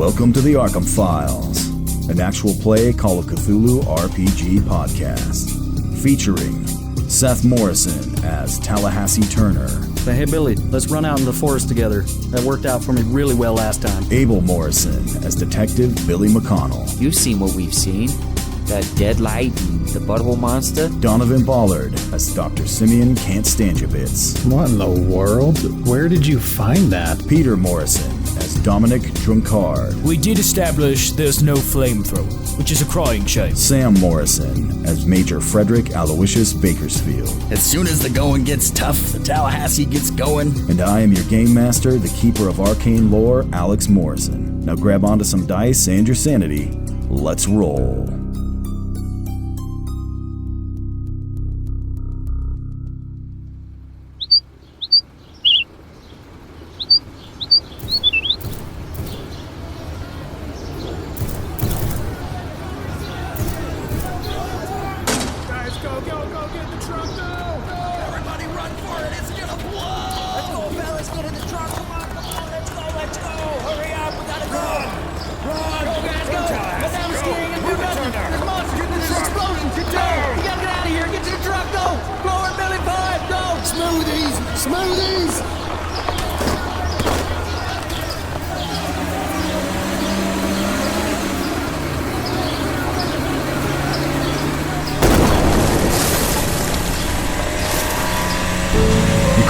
Welcome to the Arkham Files, an actual play Call of Cthulhu RPG podcast, featuring Seth Morrison as Tallahassee Turner. Say, hey Billy, let's run out in the forest together. That worked out for me really well last time. Abel Morrison as Detective Billy McConnell. You've seen what we've seen. That deadlight and the butthole monster. Donovan Ballard as Dr. Simeon Can't Stand Your Bits. What in the world? Where did you find that? Peter Morrison as Dominic Drunkard. We did establish there's no flamethrower, which is a crying shame. Sam Morrison as Major Frederick Aloysius Bakersfield. As soon as the going gets tough, the Tallahassee gets going. And I am your game master, the keeper of arcane lore, Alex Morrison. Now grab onto some dice and your sanity. Let's roll.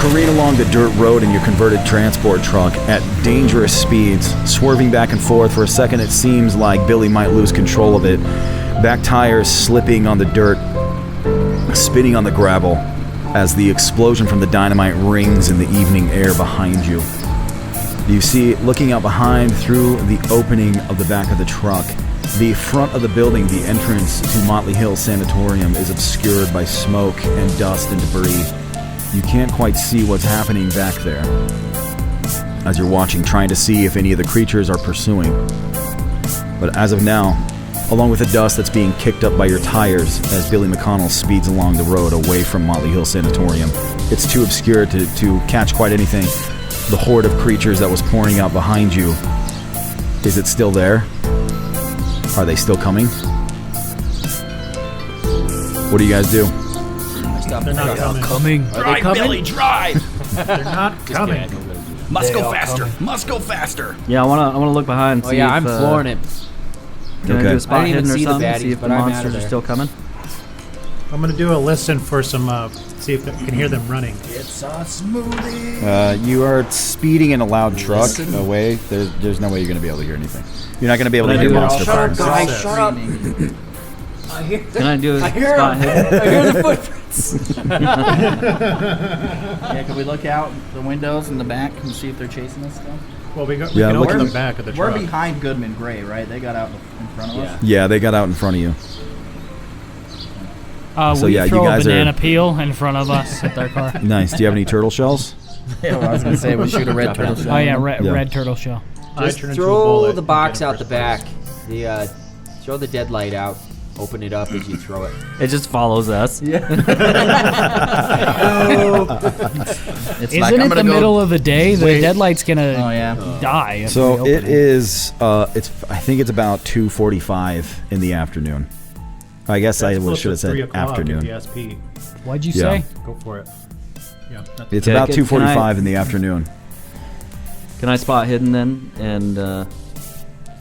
Careen along the dirt road in your converted transport truck at dangerous speeds, swerving back and forth. For a second, it seems like Billy might lose control of it. Back tires slipping on the dirt, spinning on the gravel as the explosion from the dynamite rings in the evening air behind you. You see, looking out behind through the opening of the back of the truck, the front of the building, the entrance to Motley Hill Sanatorium, is obscured by smoke and dust and debris. You can't quite see what's happening back there as you're watching, trying to see if any of the creatures are pursuing. But as of now, along with the dust that's being kicked up by your tires as Billy McConnell speeds along the road away from Motley Hill Sanatorium, it's too obscure to catch quite anything. The horde of creatures that was pouring out behind you, is it still there? Are they still coming? What do you guys do? They're not coming. Drive, Billy, drive! They're not coming. Must go faster. Must go faster. Yeah, I wanna look behind. Oh See yeah, if, I'm flooring it. Can I do a spot I didn't even hidden or see the something? baddies, See if the but I'm monsters outta are there. still coming. I'm gonna do a listen for some. See if I can hear them running. It's a smoothie. You are speeding in a loud truck away. There's no way you're going to be able to hear anything. You're not going to be able to hear monster Shut up, farts. guys! Shut up! Can I do a spot hidden? I hear the footprints. Yeah, can we look out the windows in the back and see if they're chasing us still? Well, we Yeah, can look open at- the back of the We're truck. behind Goodman Gray, right? They got out in front of us. Yeah, they got out in front of you. So, we yeah, you throw guys a banana are- peel in front of us at their car. Nice. Do you have any turtle shells? Yeah, well, I was gonna say we shoot a red turtle shell. Oh yeah, Yeah. red turtle shell. I Just turn into a throw bullet the and box get in out the first back. place. Throw the dead light out. Open it up as you throw it. It just follows us. It's Isn't like, I'm it gonna the go middle of the day? The wait. deadlight's gonna Oh yeah. die. If we So open it is. I think it's about 2:45 in the afternoon. I guess That's I close should have to 3 said o'clock afternoon. At the SP. What'd you Yeah. say? Go for it. Yeah. That's It's Okay, about can 2:45 in the afternoon. Can I spot hidden then and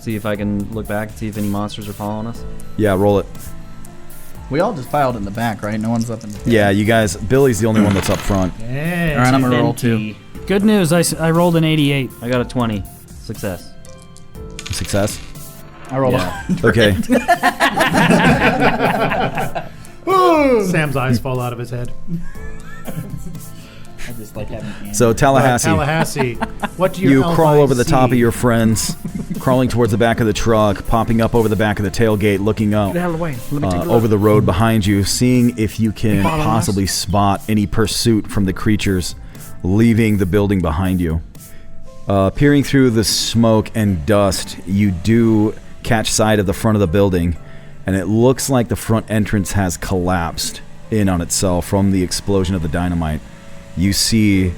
see if I can look back and see if any monsters are following us? Yeah, roll it. We all just filed in the back, right? No one's up in the Yeah, you guys. Billy's the only one that's up front. Yeah. All right, I'm gonna roll too. Good news. I rolled an 88. I got a 20. Success. Success. I rolled Okay. Sam's eyes fall out of his head. I just like having So Tallahassee. Tallahassee. What do You crawl over the top of LIC? your friends, crawling towards the back of the truck, popping up over the back of the tailgate, looking up Get out of the way. Let me take a look. over the road behind you, seeing if you can possibly spot any pursuit from the creatures leaving the building behind you. Peering through the smoke and dust, you do catch sight of the front of the building, and it looks like the front entrance has collapsed in on itself from the explosion of the dynamite. You see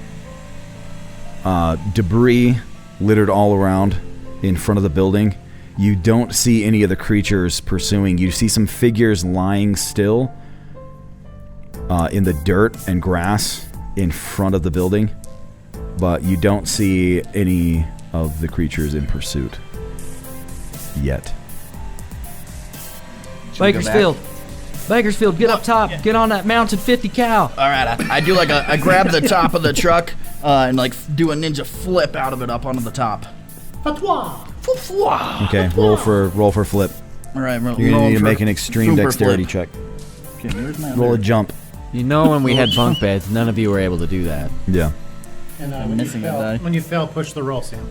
debris littered all around. in front of the building. You don't see any of the creatures pursuing. You see some figures lying still in the dirt and grass in front of the building, but you don't see any of the creatures in pursuit yet. Bakersfield, get up top. Get on that mounted 50 cal. All right, I do like I grab the top of the truck and like do a ninja flip out of it up onto the top. Okay, roll for flip. All right, You're gonna need to make an extreme dexterity check. Okay, where's my Roll a other- jump. You know, when we had bunk beds, none of you were able to do that. Yeah. And I'm when, you missing a fail, die. when you fail, push the roll, Sam.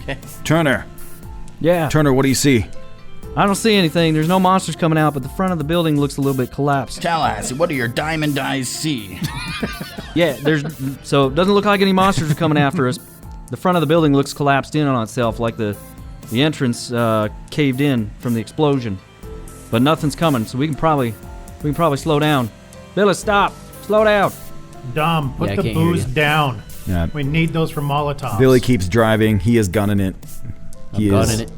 Okay. Turner, Yeah. what do you see? I don't see anything. There's no monsters coming out, but the front of the building looks a little bit collapsed. Tallahassee, what do your diamond eyes see? Yeah, so it doesn't look like any monsters are coming after us. The front of the building looks collapsed in on itself, like the entrance caved in from the explosion. But nothing's coming, so we can probably slow down. Billy, stop! Slow down! Dom, put Yeah, I the can't hear booze you. down. Yeah. We need those for Molotovs. Billy keeps driving. He is gunning it. I'm gunning it.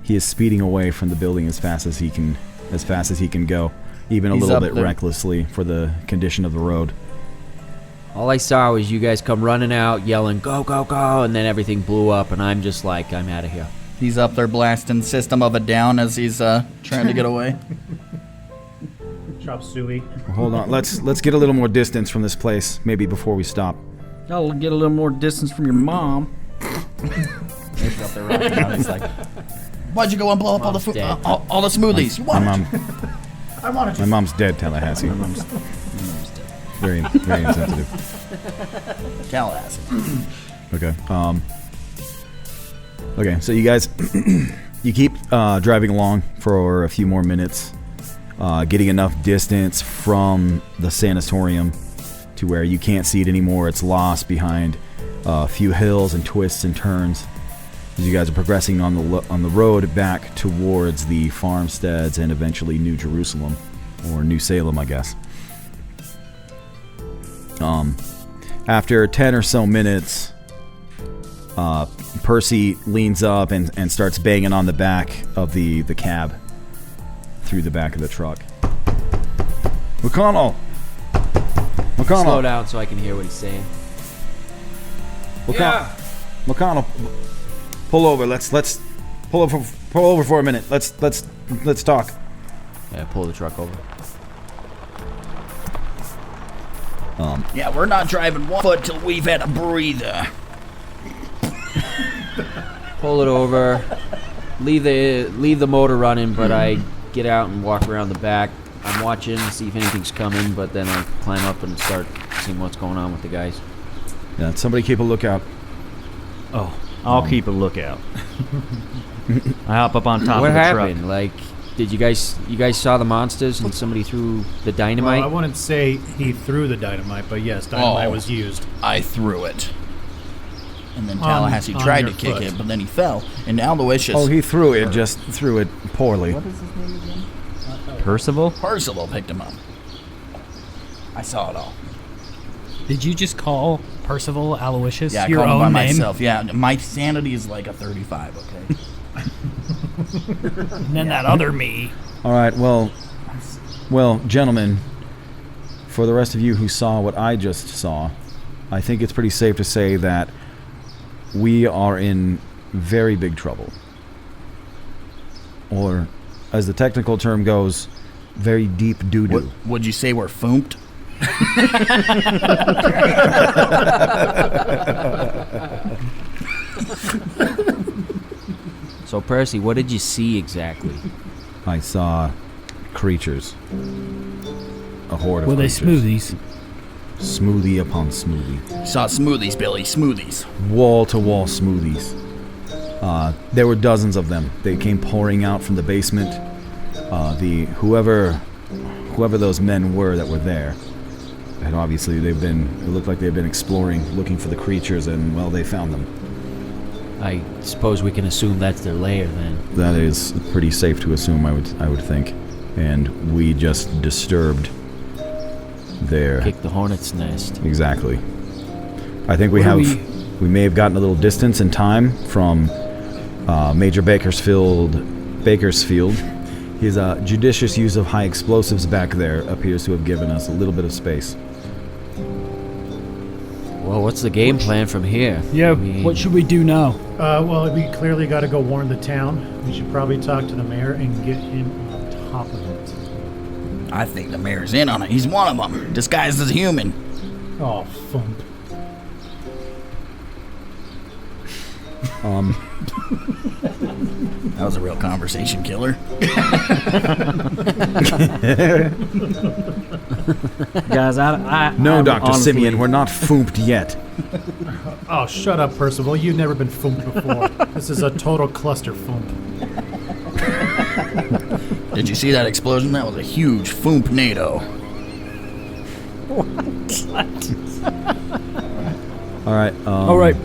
He is speeding away from the building as fast as he can go, even a He's little up bit there. recklessly for the condition of the road. All I saw was you guys come running out, yelling, "Go, go, go!" and then everything blew up, and I'm just like, I'm out of here. He's up there blasting System of a Down as he's trying to get away. Chop suey. Hold on. Let's get a little more distance from this place, maybe before we stop. I'll get a little more distance from your mom. He's up there running around. He's like, "Why'd you go and blow up all the food, dead. all the smoothies? My What?" mom, I wanted my mom's dead, Tallahassee. Very, very insensitive. Tallahassee. Okay. Okay. So you guys, you keep driving along for a few more minutes, getting enough distance from the sanatorium to where you can't see it anymore. It's lost behind a few hills and twists and turns. As you guys are progressing on the road back towards the farmsteads and eventually New Jerusalem, or New Salem, I guess. After 10 or so minutes, Percy leans up and starts banging on the back of the cab through the back of the truck. McConnell! Slow down so I can hear what he's saying. McConnell, pull over. Let's pull over for a minute. Let's talk. Yeah, pull the truck over. Yeah, we're not driving 1 foot till we've had a breather. Pull it over. Leave the motor running, but I get out and walk around the back. I'm watching, see if anything's coming, but then I climb up and start seeing what's going on with the guys. Yeah, somebody keep a lookout. Oh, I'll keep a lookout. I hop up on top What of the happened? truck. Like, did you guys saw the monsters and somebody threw the dynamite? Well, I wouldn't say he threw the dynamite, but yes, dynamite was used. I threw it. And then Tallahassee on tried your to kick foot. it, but then he fell. And now the wish is... Oh, he threw it. Just threw it poorly. What is his name again? Percival? Percival picked him up. I saw it all. Did you just call Percival Aloysius Yeah, I your called him own by name? myself. Yeah, my sanity is like a 35, okay? And then that other me. All right. Well, gentlemen, for the rest of you who saw what I just saw, I think it's pretty safe to say that we are in very big trouble. Or, as the technical term goes, very deep doo-doo. Would you say we're foomped? So, Percy, what did you see exactly? I saw creatures. A horde of Were they creatures. smoothies? Smoothie upon smoothie. Saw smoothies, Billy, smoothies. Wall-to-wall smoothies. There were dozens of them. They came pouring out from the basement. Whoever those men were that were there, and obviously it looked like they've been exploring, looking for the creatures, and well, they found them. I suppose we can assume that's their lair then. That is pretty safe to assume, I would think. And we just disturbed their... Kick the hornet's nest. Exactly. I think we may have gotten a little distance in time from Major Bakersfield. His judicious use of high explosives back there appears to have given us a little bit of space. Well, what's the game plan from here? Yeah, I mean, what should we do now? Well, we clearly got to go warn the town. We should probably talk to the mayor and get him on top of it. I think the mayor's in on it. He's one of them, disguised as a human. Oh, fun. That was a real conversation killer. Guys, No, I'm Dr. honestly- Simeon, we're not foomped yet. Oh, shut up, Percival. You've never been fooped before. This is a total cluster foomp. Did you see that explosion? That was a huge foomp-nado. All right. All right,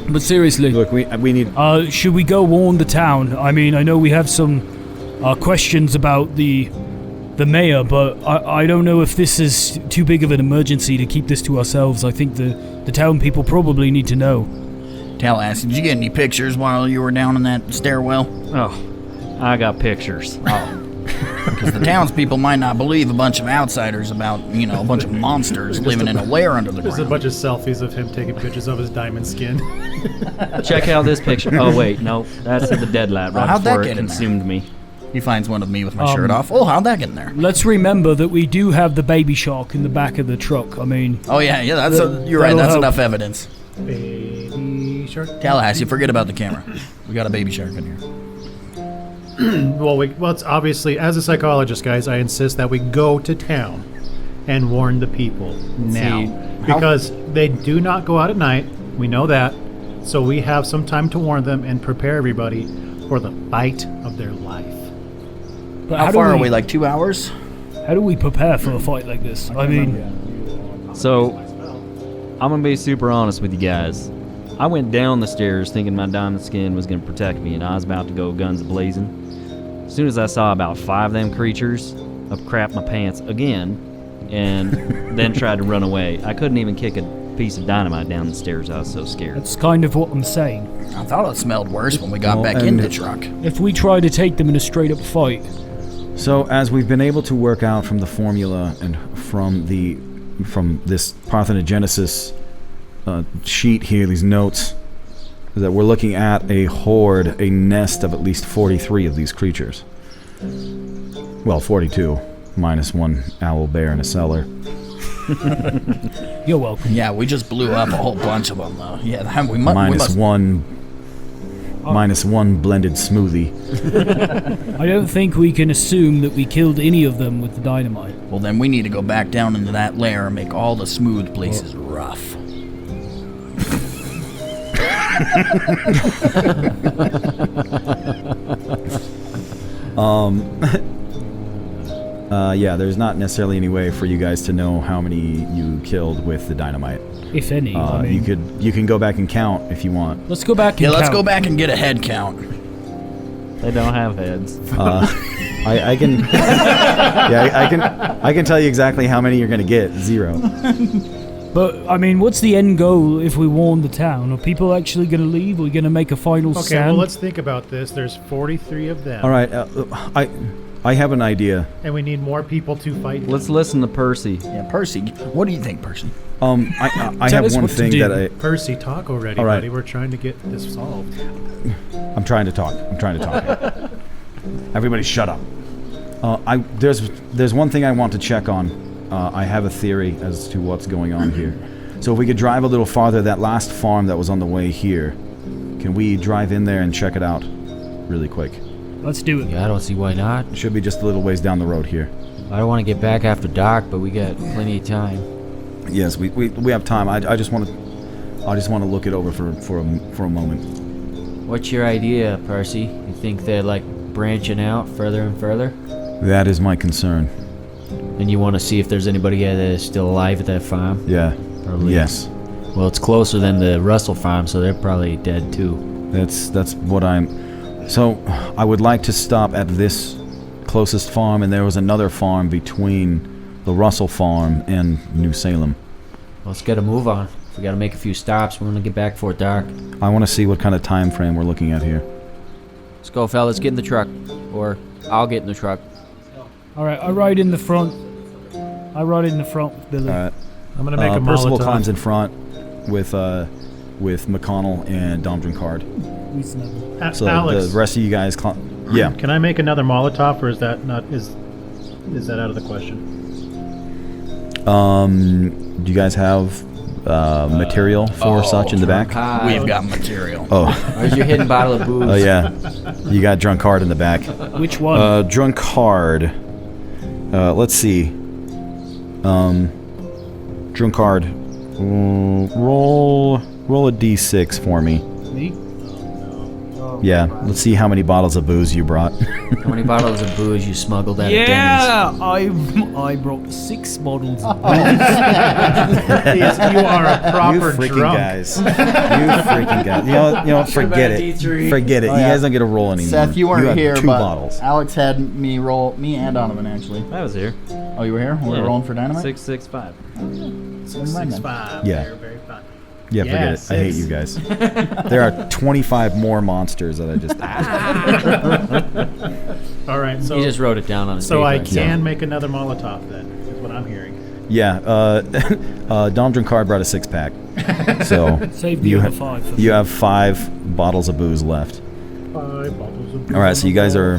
but seriously, Look, we need. should we go warn the town? I mean, I know we have some questions about the mayor, but I don't know if this is too big of an emergency to keep this to ourselves. I think the town people probably need to know. Tallahassee, did you get any pictures while you were down in that stairwell? Oh, I got pictures. Because the townspeople might not believe a bunch of outsiders about, a bunch of monsters living in a lair under the There's a ground. bunch of selfies of him taking pictures of his diamond skin. Check out this picture. Oh, wait, no. That's the deadlight right how'd that before it get in there? consumed me. He finds one of me with my shirt off. Oh, how'd that get in there? Let's remember that we do have the baby shark in the back of the truck. I mean, Oh, yeah, you're right. that'll That's help. enough evidence. Baby shark. Tallahassee, forget about the camera. We got a baby shark in here. Well, it's obviously, as a psychologist, guys, I insist that we go to town and warn the people now. Because they do not go out at night. We know that. So we have some time to warn them and prepare everybody for the fight of their life. but How do far we, are we? Like 2 hours? How do we prepare for a fight like this? I mean, So, I'm going to be super honest with you guys. I went down the stairs thinking my diamond skin was going to protect me, and I was about to go guns blazing. As soon as I saw about 5 of them creatures, I crapped my pants again, and then tried to run away. I couldn't even kick a piece of dynamite down the stairs. I was so scared. that's kind of what I'm saying. I thought it smelled worse when we got Well, back in and- the truck. If we try to take them in a straight up fight, So, as we've been able to work out from the formula and from this Parthenogenesis sheet here, these notes, is that we're looking at a horde, a nest of at least 43 of these creatures. Well, 42, minus one owl bear in a cellar. you're welcome. Yeah, we just blew up a whole bunch of them, though. Yeah, we Minus must. minus one blended smoothie. I don't think we can assume that we killed any of them with the dynamite. Well, then we need to go back down into that lair and make all the smooth places rough. Yeah, there's not necessarily any way for you guys to know how many you killed with the dynamite. If any. I mean, You can go back and count if you want. let's go back and Yeah, let's count. go back and get a head count. They don't have heads. I can I can tell you exactly how many you're gonna get. 0. But, I mean, what's the end goal if we warn the town? Are people actually going to leave? Are we going to make a final Okay, stand? well, let's think about this. There's 43 of them. All right, I have an idea. And we need more people to fight them. Let's listen to Percy. Yeah, Percy. What do you think, Percy? I Tell have us one what to thing do. that Percy, talk already, All right. buddy. We're trying to get this solved. I'm trying to talk. Everybody, shut up. There's one thing I want to check on. I have a theory as to what's going on here. So if we could drive a little farther, that last farm that was on the way here, can we drive in there and check it out really quick? Let's do it. Yeah, I don't see why not. It should be just a little ways down the road here. I don't want to get back after dark, but we got plenty of time. Yes, we have time. I just want to look it over for a moment. What's your idea, Percy? You think they're like branching out further and further? That is my concern. And you want to see if there's anybody that is still alive at that farm? Yeah. Or leave? Yes. Well, it's closer than the Russell farm, so they're probably dead too. That's what I'm. So I would like to stop at this closest farm, and there was another farm between the Russell farm and New Salem. Let's get a move on. We got to make a few stops. We're gonna get back before dark. I want to see what kind of time frame we're looking at here. Let's go, fellas. Get in the truck. Or I'll get in the truck. All right, I ride in the front. With Billy. All right. I'm gonna make a Percival Molotov. climbs in front with McConnell and Dom Drinkard. So Alex, the rest of you guys, yeah. can I make another Molotov, or is that not is that out of the question? Do you guys have material for such in the back? We've got material. Oh, Where's your hidden bottle of booze? oh yeah. You got Drunkard in the back. Which one? Drunkard. Let's see. Drunkard. Roll a d6 for me. Me? Yeah. Let's see how many bottles of booze you brought. How many bottles of booze you smuggled out of Denny's? Yeah, I brought 6 bottles. Of Yes, you are a proper you freaking drunk. guys. You freaking guys. You know, forget it. Forget it. You guys don't get a roll anymore. Seth, you weren't have here, 2 but bottles. Alex had me and Donovan actually. I was here. Oh, you were here? We were rolling for Dynamite? 665. 665. Yeah. Very, very fun. Yeah, forget it. I hate you guys. There are 25 more monsters that I just. All right, so He just wrote it down on his so paper. I and can make another Molotov then, is what I'm hearing. Yeah, Dom Drinkard brought a 6-pack. So Save the you, other ha- 5. For you have 5 bottles of booze left. 5 bottles of All right, so you guys are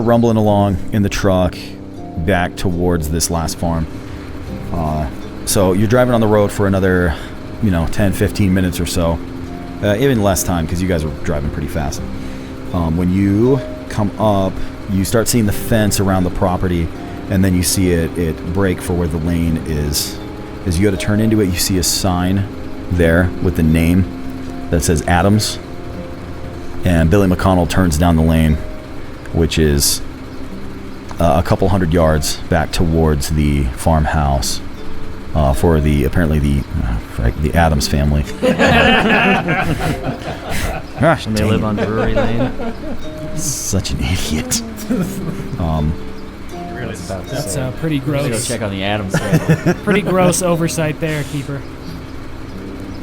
rumbling along in the truck back towards this last farm. So you're driving on the road for another, 10, 15 minutes or so. Even less time because you guys are driving pretty fast. When you come up, you start seeing the fence around the property, and then you see it break for where the lane is. As you go to turn into it, you see a sign there with the name that says Adams. And Billy McConnell turns down the lane, which is a couple hundred yards back towards the farmhouse for the Adams family. Gosh, And they dang live it. on Brewery Lane. Such an idiot. That's pretty Let's go gross. check on the Adams family. Pretty gross oversight there, Keeper.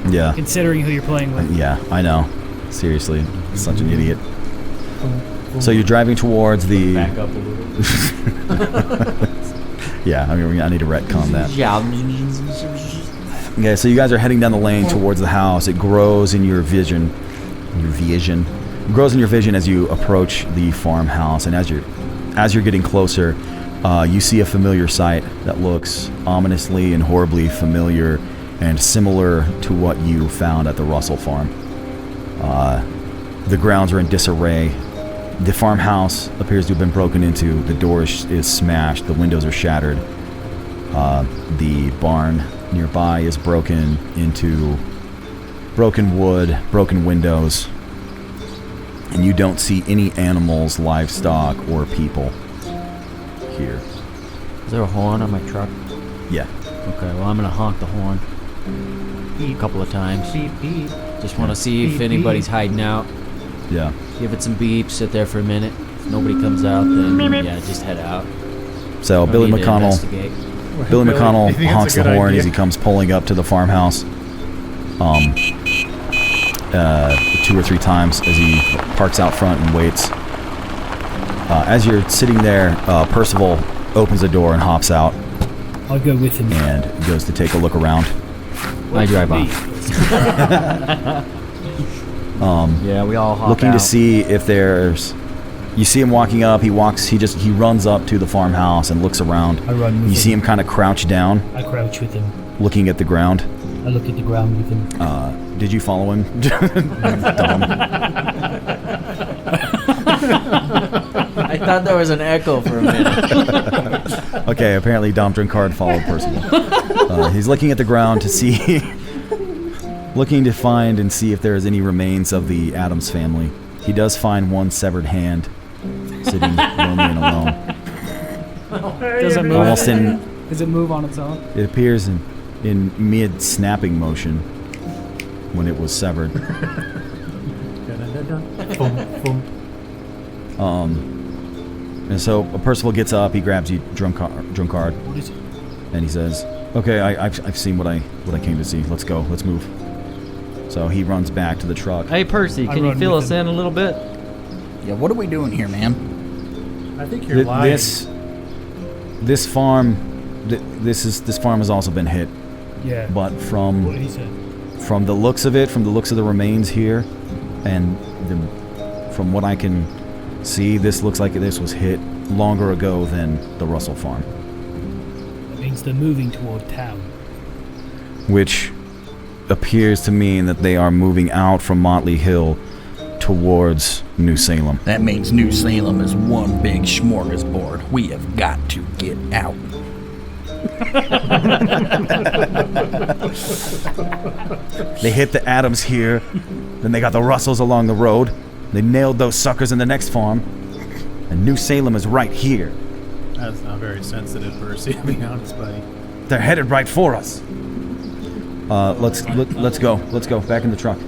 Yeah, Considering who you're playing with. yeah, I know. Seriously, such an idiot. So you're driving towards the. Back up a little. Yeah, I need to retcon that. Yeah. Okay, so you guys are heading down the lane towards the house. It grows in your vision. It grows in your vision as you approach the farmhouse, and as you're getting closer, you see a familiar sight that looks ominously and horribly familiar and similar to what you found at the Russell farm. The grounds are in disarray. The farmhouse appears to have been broken into. The door is smashed. The windows are shattered. The barn nearby is broken into broken wood, broken windows. And you don't see any animals, livestock, or people here. Is there a horn on my truck? Yeah. Okay, well, I'm going to honk the horn a couple of times. Beep, beep. Just want to see if Beep, anybody's beep. hiding out. Yeah. Give it some beeps, sit there for a minute. If nobody comes out, then yeah, just head out. So No Billy need to McConnell investigate. Billy You McConnell think it's a honks the good horn idea? as he comes pulling up to the farmhouse. 2 or 3 times as he parks out front and waits. As you're sitting there, Percival opens the door and hops out I'll go with him. and goes to take a look around. I drive off. Yeah, we all hop Looking out. to see if there's. You see him walking up. He runs up to the farmhouse and looks around. I run with You see him. him kind of crouch down, I crouch with him. looking at the ground. I look at the ground with him. Did you follow him? Dumb. I thought there was an echo for a minute. Okay, apparently Dom Drinkard followed Percival. He's looking at the ground to see, looking to find and see if there is any remains of the Adams family. He does find one severed hand, sitting lonely and alone. Does it move? Almost in, Does it move on its own? it appears in mid-snapping motion when it was severed. And so Percival gets up, he grabs you, Drunkard, What is it? and he says, "Okay, I've seen what I came to see. Let's go. Let's move." So he runs back to the truck. Hey, Percy, I can you run fill with us him. in a little bit? Yeah, what are we doing here, man? I think you're lying. This farm, this farm has also been hit. Yeah. But What did he say? from the looks of it, from the looks of the remains here, and from what I can see, this looks like this was hit longer ago than the Russell farm. That means they're moving toward town. Which appears to mean that they are moving out from Motley Hill towards New Salem. That means New Salem is one big smorgasbord. We have got to get out. They hit the Adams here, then they got the Russells along the road. They nailed those suckers in the next farm, and New Salem is right here. That's not very sensitive, Percy, to be honest, buddy. They're headed right for us. Let's go. Let's go back in the truck.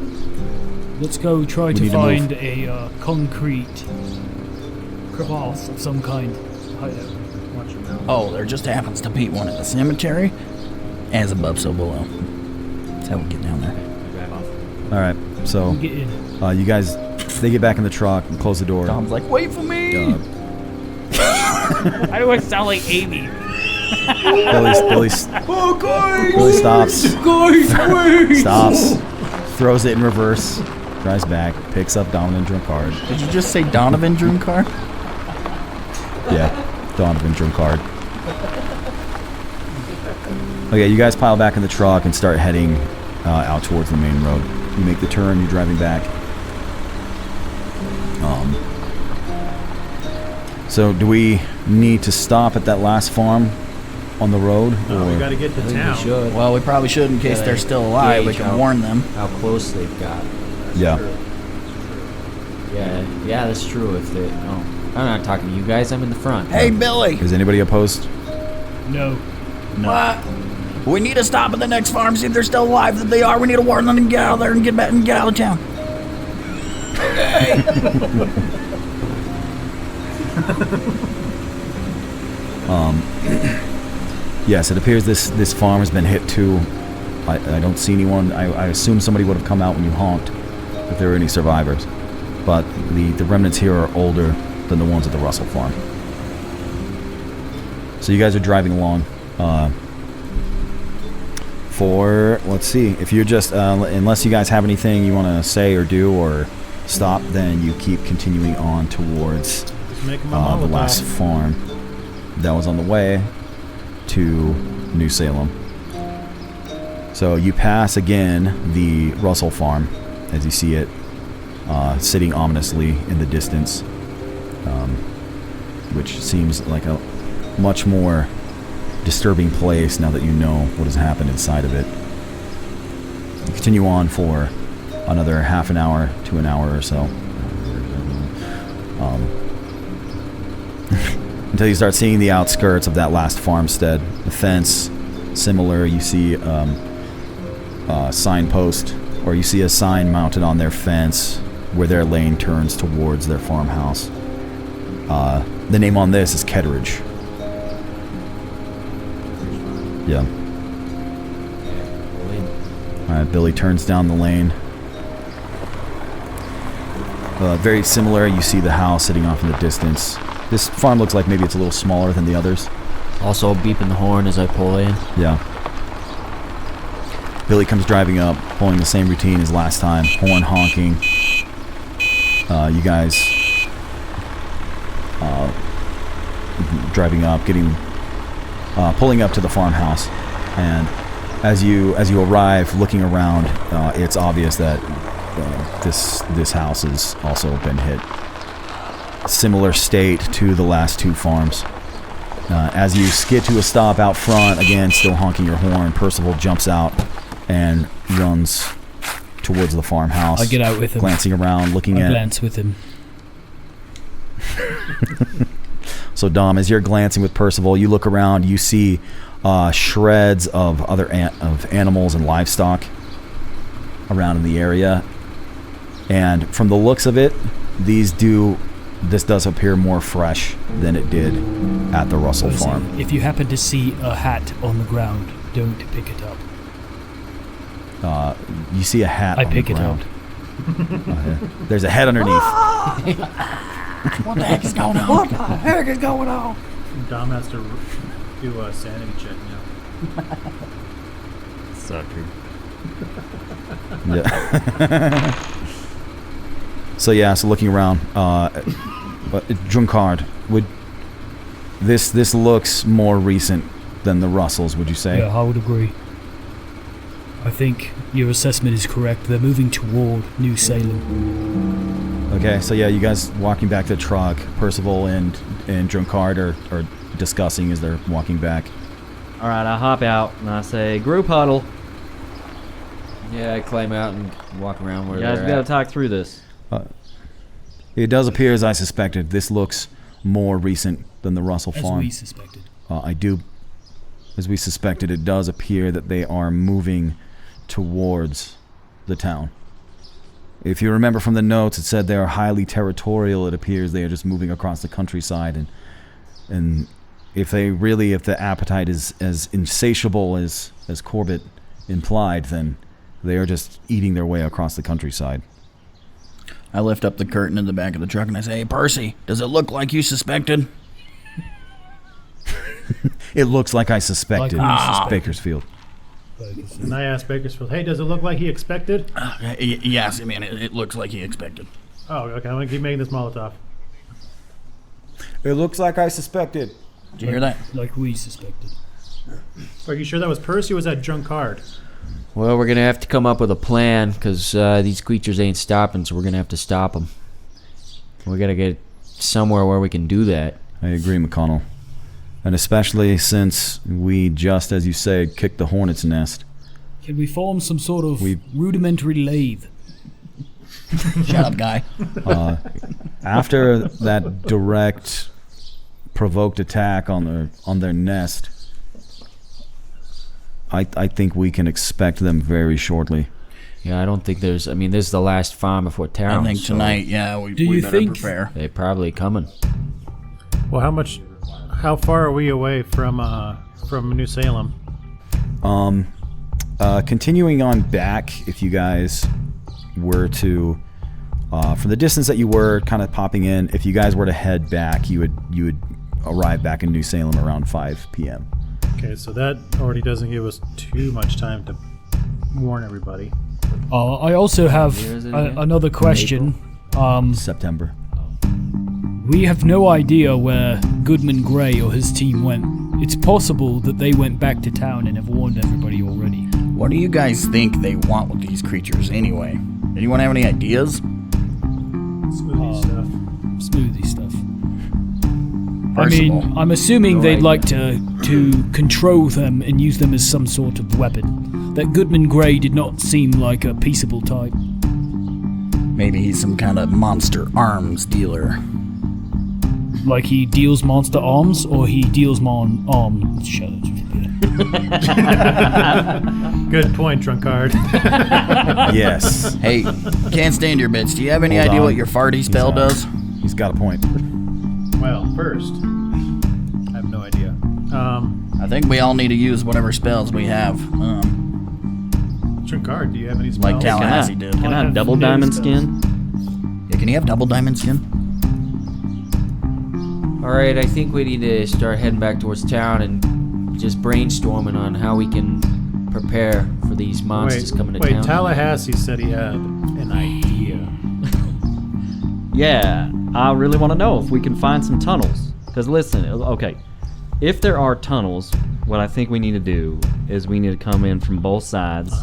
Let's go try to need to find a concrete crevasse of some kind. Hideout. Watch your mouth. Oh, there just happens to be one in the cemetery. As above, so below. That's how we get down there. All right. So Get in. you guys, they get back in the truck and close the door. Dom's like, wait for me! Why do I sound like Amy? Billy stops. Stops. Throws it in reverse. Drives back. Picks up Donovan Drunkard. Did you just say Donovan Drunkard? Yeah, Donovan Drunkard. Okay, you guys pile back in the truck and start heading out towards the main road. You make the turn. You're driving back. So do we need to stop at that last farm on the road? No, we or- got to get to I think we town. should. Well, we probably should in case Yeah, they're still alive. We gauge can how- warn them. How close they've got. Yeah. Yeah, that's true. If they, oh, I'm not talking to you guys. I'm in the front. Hey, Billy! Is anybody opposed? No. What? We need to stop at the next farm, see if they're still alive. If they are, we need to warn them and get out of there and get back and get out of town. Yes, it appears this farm has been hit too. I don't see anyone. I assume somebody would have come out when you honked if there were any survivors. But the remnants here are older than the ones at the Russell farm. So you guys are driving along. Let's see, if you're just, unless you guys have anything you want to say or do or stop, then you keep continuing on towards Just make them the last farm that was on the way to New Salem. So you pass again the Russell farm as you see it sitting ominously in the distance, which seems like a much more disturbing place now that you know what has happened inside of it. You continue on for another half an hour to an hour or so. Until you start seeing the outskirts of that last farmstead. The fence, similar. You see a signpost, or you see a sign mounted on their fence where their lane turns towards their farmhouse. The name on this is Ketteridge. Yeah. Alright, Billy turns down the lane. Very similar, you see the house sitting off in the distance. This farm looks like maybe it's a little smaller than the others. Also beeping the horn as I pull in. Yeah. Billy comes driving up, pulling the same routine as last time. Horn honking. You guys driving up, pulling up to the farmhouse. And as you arrive, looking around, it's obvious that this house has also been hit. Similar state to the last two farms. As you skid to a stop out front, again, still honking your horn, Percival jumps out and runs towards the farmhouse. I get out with him. Glancing around, looking I at... glance with him. So, Dom, as you're glancing with Percival, you look around, you see shreds of other animals and livestock around in the area. And from the looks of it, this does appear more fresh than it did at the Russell Percy, farm. if you happen to see a hat on the ground, don't pick it up. You see a hat I on pick the it ground. up. There's a head underneath. What the heck is going on? What the heck is going on? Dom has to do a sanity check now. Sucker. Yeah. So looking around, Drunkard, would this looks more recent than the Russells? Would you say? Yeah, I would agree. I think your assessment is correct. They're moving toward New Salem. Okay, so yeah, you guys walking back to the truck. Percival and Drunkard are discussing as they're walking back. All right, I hop out and I say, group huddle. Yeah, I climb out and walk around where You guys they're got to at. talk through this. It does appear, as I suspected, this looks more recent than the Russell As farm. we suspected. As we suspected, it does appear that they are moving towards the town. If you remember from the notes, it said they are highly territorial. It appears they are just moving across the countryside, and if the appetite is as insatiable as Corbett implied, then they are just eating their way across the countryside. I lift up the curtain in the back of the truck and I say, hey, Percy, does it look like you suspected? It looks like I suspected. Like we suspected. Bakersfield. And I asked Bakersfield, hey, does it look like he expected? Yes, I mean, it looks like he expected. Oh, okay, I'm going to keep making this Molotov. It looks like I suspected. Did you hear that? Like we suspected. Are you sure that was Percy or was that Drunkard? Well, we're going to have to come up with a plan because these creatures ain't stopping, so we're going to have to stop them. We got to get somewhere where we can do that. I agree, McConnell. And especially since we just, as you say, kicked the hornet's nest. Can we form some sort of We- rudimentary lathe? Shut up, guy. After that direct, provoked attack on their nest, I think we can expect them very shortly. Yeah, I don't think there's... I mean, this is the last farm before town. I think so tonight, yeah, we you better think- prepare. They're probably coming. Well, how far are we away from New Salem? Continuing on back, if you guys were to, from the distance that you were kind of popping in, if you guys were to head back, you would arrive back in New Salem around 5 p.m. Okay, so that already doesn't give us too much time to warn everybody. I also have Where is it again? another question. September. We have no idea where Goodman Gray or his team went. It's possible that they went back to town and have warned everybody already. What do you guys think they want with these creatures anyway? Anyone have any ideas? Smoothie stuff. Smoothie stuff. I Percival. mean, I'm assuming No they'd idea. like to control them and use them as some sort of weapon. That Goodman Gray did not seem like a peaceable type. Maybe he's some kind of monster arms dealer. Like he deals monster arms, or he deals arms. Shut up. Good point, Drunkard. Yes. Hey, can't stand your bits. Do you have any Hold idea on. what your farty spell does? He's got a point. Well, first, I have no idea. I think we all need to use whatever spells we have. Drunkard, do you have any spells? Like Tallahassee did. Can I have double Have diamond spells. skin? Yeah, can you have double diamond skin? All right, I think we need to start heading back towards town and just brainstorming on how we can prepare for these monsters coming to wait, town. Tallahassee said he had an idea. Yeah, I really want to know if we can find some tunnels. Because listen, okay, if there are tunnels, what I think we need to do is we need to come in from both sides.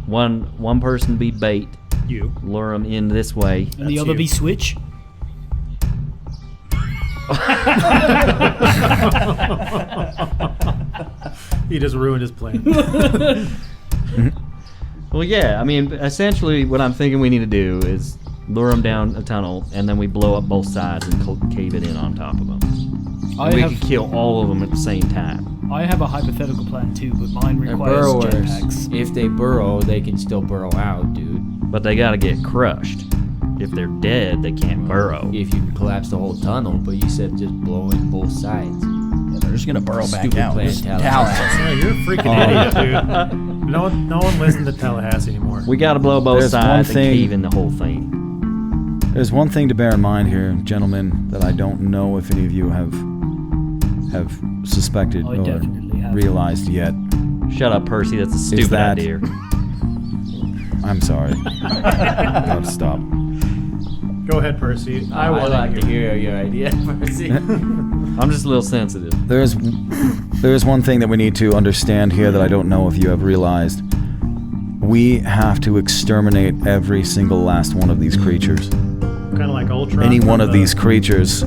One person be bait, You. lure them in this way. And the That's other you. be Switch? He just ruined his plan. Well, yeah, I mean, essentially what I'm thinking we need to do is lure them down a tunnel, and then we blow up both sides and cave it in on top of them. I we have could kill all of them at the same time. I have a hypothetical plan too, but mine They're requires burrowers. jetpacks. If they burrow, they can still burrow out, dude. But they gotta get crushed. If they're dead, they can't burrow. If you can collapse the whole tunnel, but you said just blow in both sides. Yeah, they're just gonna burrow back Stupid out. plan, This Tallahassee. Yeah, you're a freaking idiot, dude. No one listens to Tallahassee anymore. We got to blow both There's sides one and thing- cave in the whole thing. There's one thing to bear in mind here, gentlemen, that I don't know if any of you have suspected I or definitely have. realized yet. Shut up, Percy. That's a stupid that- idea. I'm sorry. I'll stop. Go ahead, Percy. I would would like to hear your idea, Percy. I'm just a little sensitive. There's one thing that we need to understand here that I don't know if you have realized. We have to exterminate every single last one of these creatures. Kind of like Ultron. Any one from of the- these creatures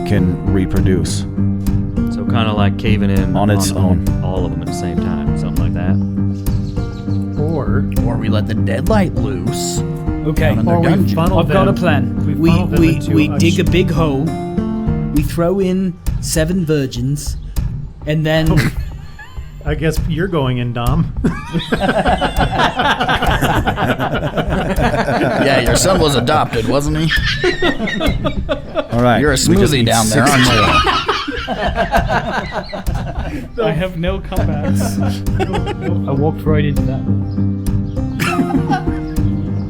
can reproduce. So kind of like caving in On its own. all of them at the same time, something like that. Or we let the deadlight loose. Okay. Down in their Or we dungeon. funnel I've got a them- plan. We funnel them into We a dig a big hole. We throw in 7 virgins, and then I guess you're going in, Dom. Yeah, your son was adopted, wasn't he? All right. You're a we just smoothie need down there, 6 aren't you? I have no comebacks. I walked right into that.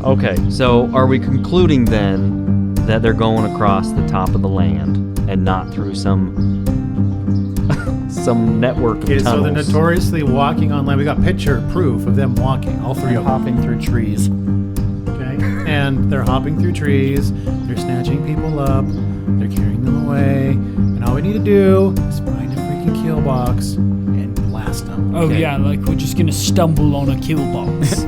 Okay, so are we concluding then that they're going across the top of the land and not through some network of Okay, so they're tunnels? notoriously walking on land. We got picture proof of them walking, all three of them. Hopping through trees. Okay, and they're hopping through trees. They're snatching people up. They're carrying them away. And all we need to do is find a freaking kill box and blast them. Oh yeah, like we're just gonna stumble on a kill box.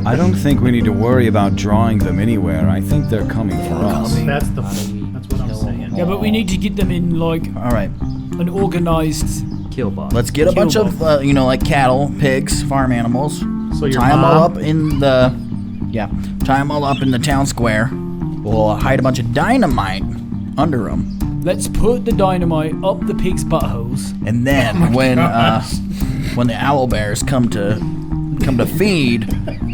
I don't think we need to worry about drawing them anywhere. I think they're coming for us. That's what I'm saying. Yeah, but we need to get them in like All right, an organized. Kill box. let's get a Kill bunch of, like cattle, pigs, farm animals. So your Tie them all mom- up in the, tie them all up in the town square. We'll hide a bunch of dynamite under them. Let's put the dynamite up the pig's buttholes. And then when the owl bears come to feed,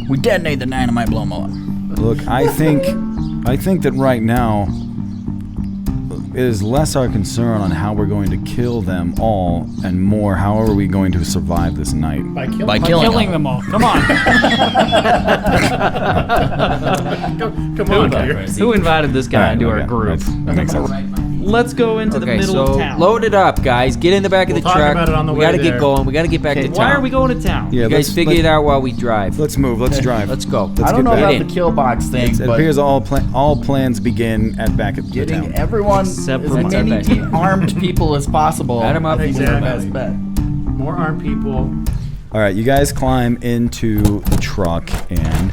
we detonate the dynamite, blow them up. Look, I think that right now it is less our concern on how we're going to kill them all and more how are we going to survive this night. By killing By them. killing them all. Come on. Come on, dear. Who invited this guy into our Okay, group? that makes sense. Let's go into the Okay, middle so of town. load it up, guys. Get in the back We'll of the talk truck. about it on the we way gotta there. get going. We gotta get back to town. Why are we going to town? Yeah, You guys figure it out while we drive. Let's move. Let's drive. Let's go. Let's I don't get know back. about in. the kill box thing, It but appears all plans begin back at the getting town. everyone, Except as for many Monday. armed people as possible. Add 'em up. is the Exactly. best bet. More armed people. All right, you guys climb into the truck and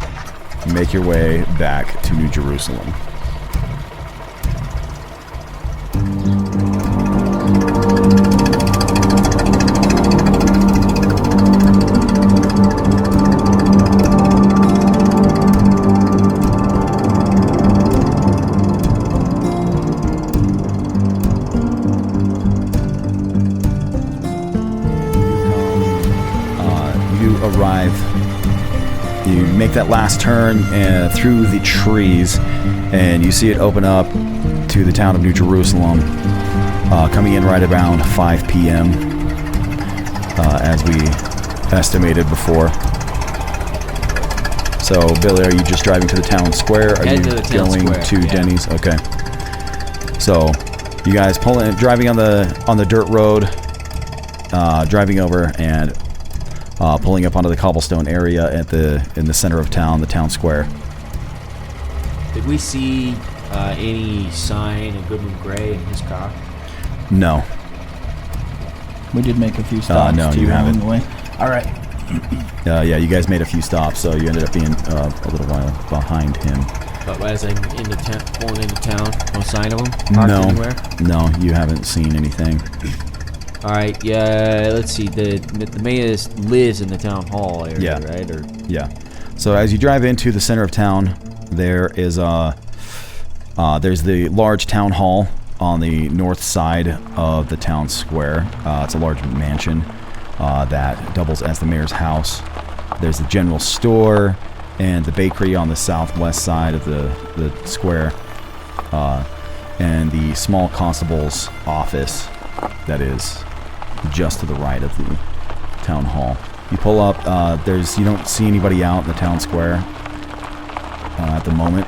make your way back to New Jerusalem. You arrive. You make that last turn through the trees, and you see it open up to the town of New Jerusalem, coming in right around 5 p.m., as we estimated before. So, Billy, are you just driving to the town square? Are Head you to the town going square, to yeah. Denny's? Okay. So, you guys driving on the dirt road, driving over and pulling up onto the cobblestone area in the center of town, the town square. Did we see any sign of Goodman Gray in his car? No. We did make a few stops. no, too, you along haven't. the way. All right. Yeah, you guys made a few stops, so you ended up being a little while behind him. But as I'm going into town, no sign of him? Parked anywhere? No, you haven't seen anything. All right, yeah. Let's see. The mayor lives in the town hall area, Yeah. right? Or Yeah. So as you drive into the center of town, there is there's the large town hall on the north side of the town square. It's a large mansion that doubles as the mayor's house. There's the general store and the bakery on the southwest side of the square, and the small constable's office that is just to the right of the town hall. You pull up. You don't see anybody out in the town square at the moment.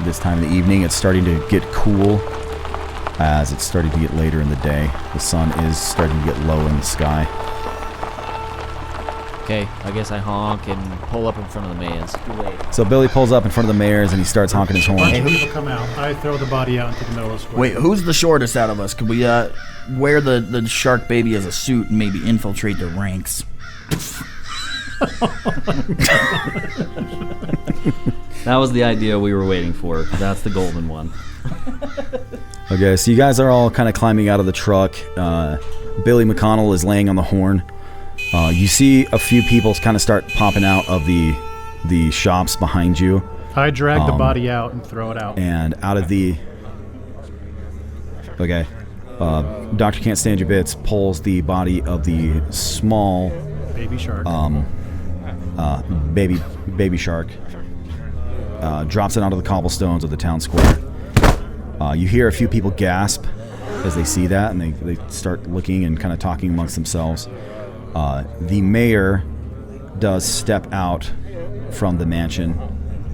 This time of the evening, it's starting to get cool as it's starting to get later in the day. The sun is starting to get low in the sky. Okay, I guess I honk and pull up in front of the mayor's. So Billy pulls up in front of the mayor's and he starts honking his A bunch horn. of people come out. I throw the body out into the middle of the square. Wait, who's the shortest out of us? Could we wear the shark baby as a suit and maybe infiltrate the ranks? That was the idea we were waiting for. That's the golden one. Okay, so you guys are all kind of climbing out of the truck. Billy McConnell is laying on the horn. You see a few people kind of start popping out of the shops behind you. I drag the body out and throw it out. And out of the... Okay. Doctor Can't Stand Your Bits pulls the body of the small... Baby shark. baby shark. Drops it onto the cobblestones of the town square. You hear a few people gasp as they see that, and they start looking and kind of talking amongst themselves. The mayor does step out from the mansion,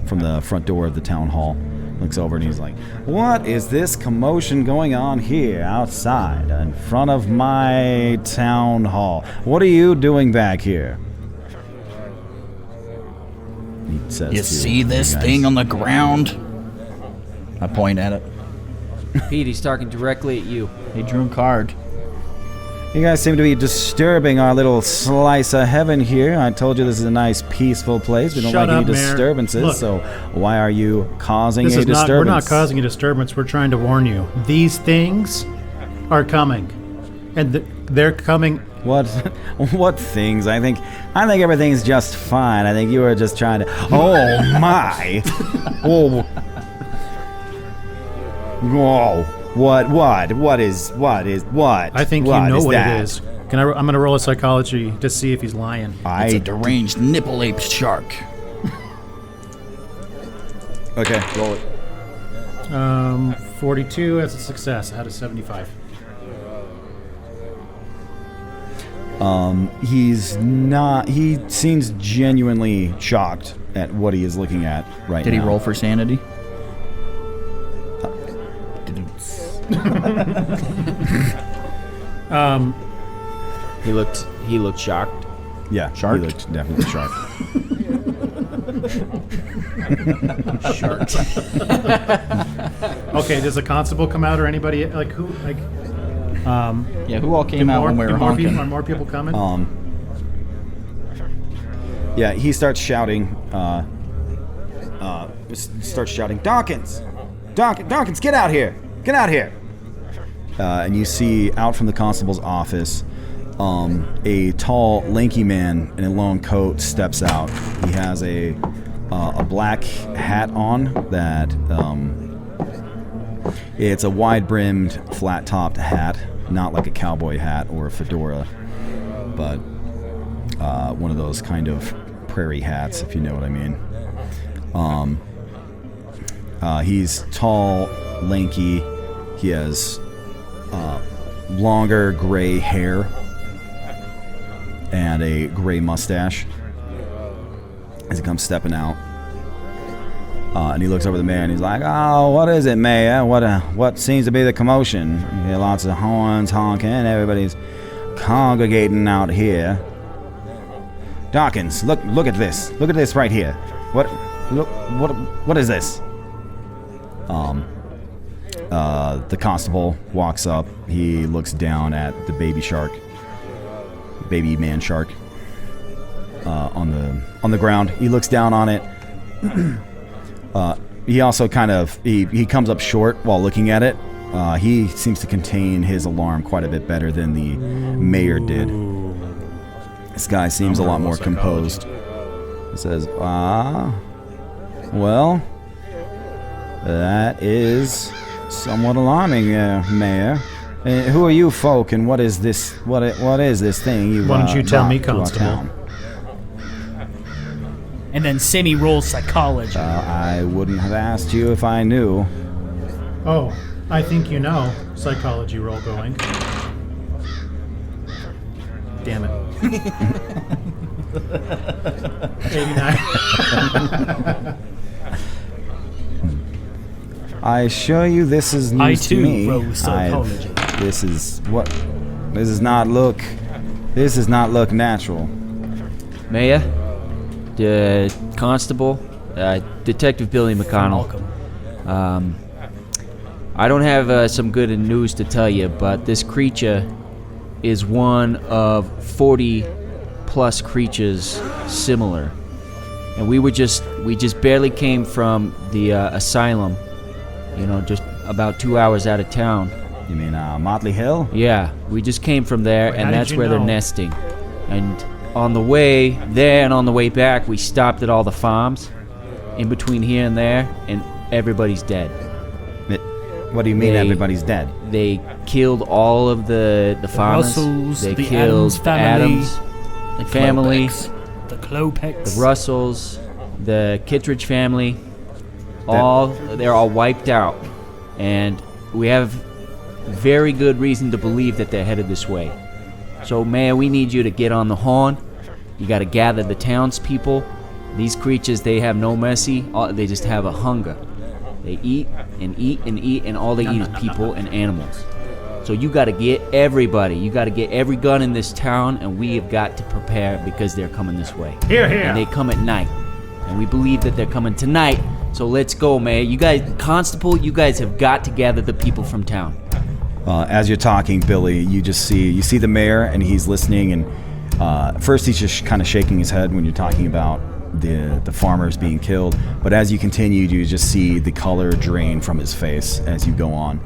from the front door of the town hall. Looks over and he's like, "What is this commotion going on here outside in front of my town hall? What are you doing back here?" He says, You see this thing on the ground? I point at it. Pete, he's talking directly at you. He drew a card. "You guys seem to be disturbing our little slice of heaven here. I told you this is a nice, peaceful place. We don't Shut like any up, Mayor. disturbances, Look. so why are you causing This a is not. disturbance?" We're not causing a disturbance. We're trying to warn you. These things are coming, and they're coming. What things? I think everything's just fine. I think you were just trying to... Oh, my! Oh. Whoa. What is... I think you know what it is. I'm going to roll a psychology to see if he's lying. It's a deranged nipple ape shark. Okay, roll it. 42 as a success. I had a 75. He's not... He seems genuinely shocked at what he is looking at right now. Did he roll for sanity? He looked shocked. Yeah, Sharked? he looked definitely shocked. Sharked. Okay, does a constable come out or anybody like who like? Yeah, who all came out when we were honking? Are more people coming? Yeah, he starts shouting. Dawkins! Dawkins, get out here! Get out here! And you see out from the constable's office, a tall, lanky man in a long coat steps out. He has a black hat on that it's a wide-brimmed, flat-topped hat, not like a cowboy hat or a fedora, but one of those kind of prairie hats, if you know what I mean. He's tall, lanky. He has longer gray hair and a gray mustache as he comes stepping out. And he looks over the mayor and he's like, "Oh, what is it, Mayor? What seems to be the commotion? You hear lots of horns honking. Everybody's congregating out here. Dawkins, look at this. Look at this right here. What is this?" The constable walks up. He looks down at the baby man shark, on the ground. He looks down on it. He also he comes up short while looking at it. He seems to contain his alarm quite a bit better than the mayor did. This guy seems a lot more composed. He says, well, that is somewhat alarming, Mayor. Who are you folk, and what is this? What is this thing you? Why don't you tell me, brought to our Constable? town? And then Sammy rolls psychology. I wouldn't have asked you if I knew. Oh, I think you know. Psychology roll going. damn it. 89. I assure you, this is news I to too me. roll psychology. This does not look natural. Mayor, the constable, Detective Billy McConnell. I don't have some good news to tell you, but this creature is one of 40 plus creatures similar. And we just barely came from the asylum, just about 2 hours out of town. You mean Motley Hill? Yeah, we just came from there, Wait, and how did that's you where they're know? nesting. And on the way there and on the way back, we stopped at all the farms in between here and there, and everybody's dead. What do you mean They- everybody's dead? They killed all of the farmers. Russells, they the killed Adams family, Adams The family, Klopex, the Klopex. the Russells, the Kittredge family. They're all wiped out, and we have very good reason to believe that they're headed this way. So, Mayor, we need you to get on the horn. You got to gather the townspeople. These creatures, they have no mercy. They just have a hunger. They eat and eat and eat, and all they eat is people and animals. So you got to get everybody. You got to get every gun in this town, and we have got to prepare because they're coming this way. Here, here. And they come at night, and we believe that they're coming tonight. So let's go, Mayor. You guys, Constable, you guys have got to gather the people from town. As you're talking, Billy, you see the mayor, and he's listening, and first he's just kind of shaking his head when you're talking about the farmers being killed. But as you continue, you just see the color drain from his face as you go on,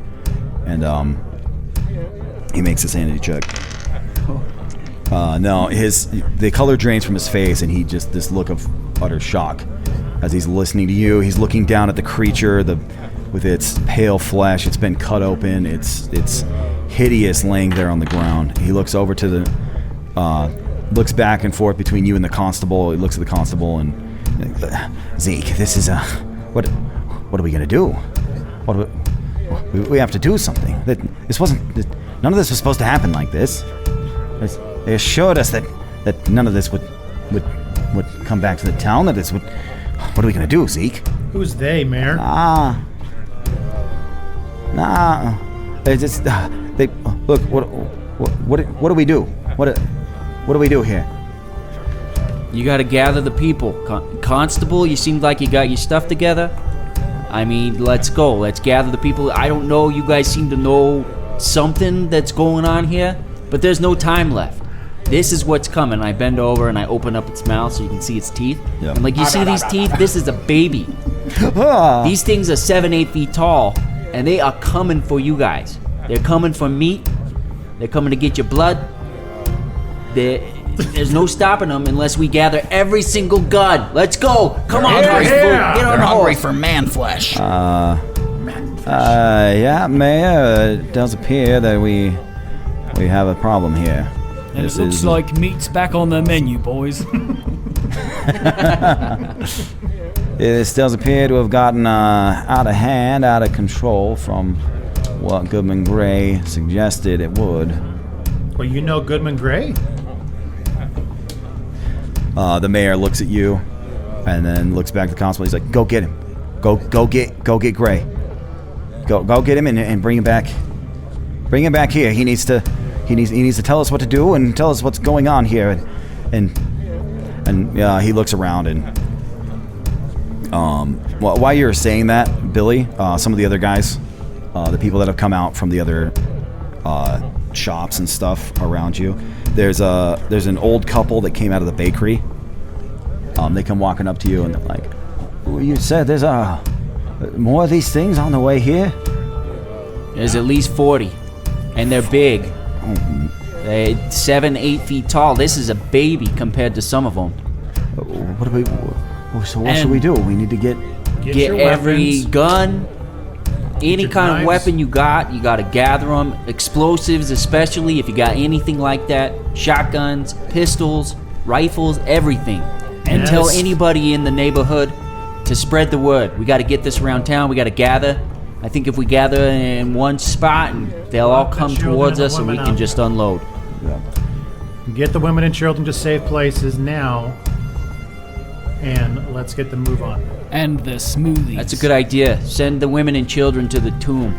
and he makes a sanity check. No, the color drains from his face, and he just this look of utter shock as he's listening to you. He's looking down at the creature, with its pale flesh. It's been cut open. It's hideous, laying there on the ground. He looks over to the looks back and forth between you and the constable. He looks at the constable and Zeke, this is what are we gonna do? We have to do something. None of this was supposed to happen like this. They assured us that none of this would come back to the town. What are we gonna do, Zeke? Who's they, Mayor? Nah. They just look. What do we do? What do we do here? You got to gather the people. Constable, you seem like you got your stuff together. I mean, let's go. Let's gather the people. I don't know. You guys seem to know something that's going on here, but there's no time left. This is what's coming. I bend over and I open up its mouth so you can see its teeth. Yep. And like you see these teeth, this is a baby. These things are 7-8 feet tall, and they are coming for you guys. They're coming for meat. They're coming to get your blood. There's no stopping them unless we gather every single gun. Let's go. Come on, guys. Get on They're the hungry horse. for man flesh. Yeah, Mayor. It does appear that we have a problem here. And it looks like meat's back on the menu, boys. This does appear to have gotten out of hand, out of control from what Goodman Gray suggested it would. Well, you know Goodman Gray? The mayor looks at you, and then looks back at the constable. He's like, "Go get him. Go get Gray. Go get him and bring him back. Bring him back here. He needs to tell us what to do and tell us what's going on here." And he looks around and while you're saying that, Billy, some of the other guys, the people that have come out from the other shops and stuff around you, there's an old couple that came out of the bakery. They come walking up to you and they're like, "You said there's more of these things on the way here?" There's at least 40, and they're big. They're 7-8 feet tall. This is a baby compared to some of them. What should we do? We need to get Get your every weapons. gun, any your kind of knives. weapon you got to gather them. Explosives, especially if you got anything like that. Shotguns, pistols, rifles, everything. And tell Yes. anybody in the neighborhood to spread the word. We got to get this around town. We got to gather. I think if we gather in one spot, and they'll all come children towards and us, and we women can out. just unload. Get the women and children to safe places now, and let's get the move on. And the smoothies. That's a good idea. Send the women and children to the tomb.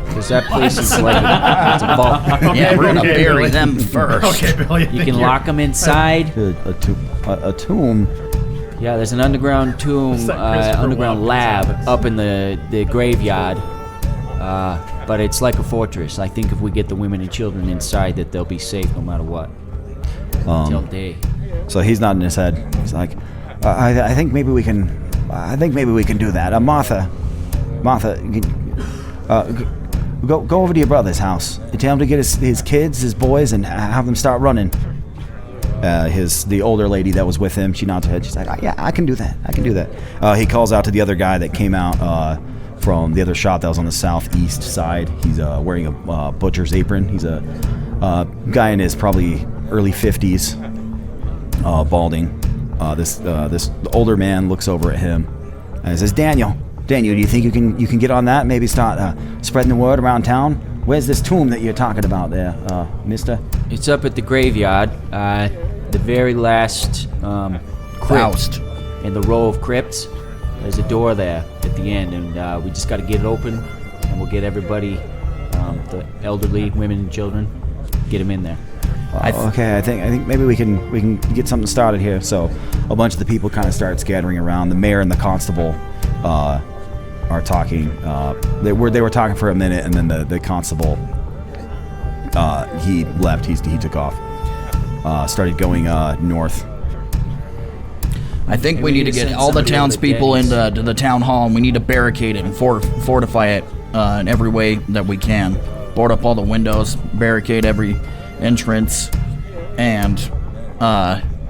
Because that place is like it's a vault. Yeah, we're gonna okay, bury Billy. them first. Okay, Billy. You can lock them inside. A tomb. Yeah, there's an underground tomb, It's like Christopher underground Walken's lab house. up in the graveyard. But it's like a fortress. I think if we get the women and children inside, that they'll be safe no matter what. Until day. So he's nodding his head. He's like, I think maybe we can. I think maybe we can do that. Martha, you can, go over to your brother's house. You tell him to get his kids, his boys, and have them start running. The older lady that was with him, she nods her head. She's like, yeah, I can do that. He calls out to the other guy that came out from the other shop that was on the southeast side. He's wearing a butcher's apron. He's a guy in his probably early 50s, balding. This older man looks over at him and says, Daniel, do you think you can get on that? Maybe start spreading the word around town? Where's this tomb that you're talking about there, mister? It's up at the graveyard, the very last crypt in the row of crypts. There's a door there at the end, and we just got to get it open, and we'll get everybody, the elderly, women and children, get them in there. Okay, I think maybe we can get something started here. So a bunch of the people kind of start scattering around. The mayor and the constable are talking. They were talking for a minute, and then the constable he left. He took off. Started going north. I think we need to get all the townspeople into the town hall, and we need to barricade it and fortify it in every way that we can. Board up all the windows, barricade every entrance, and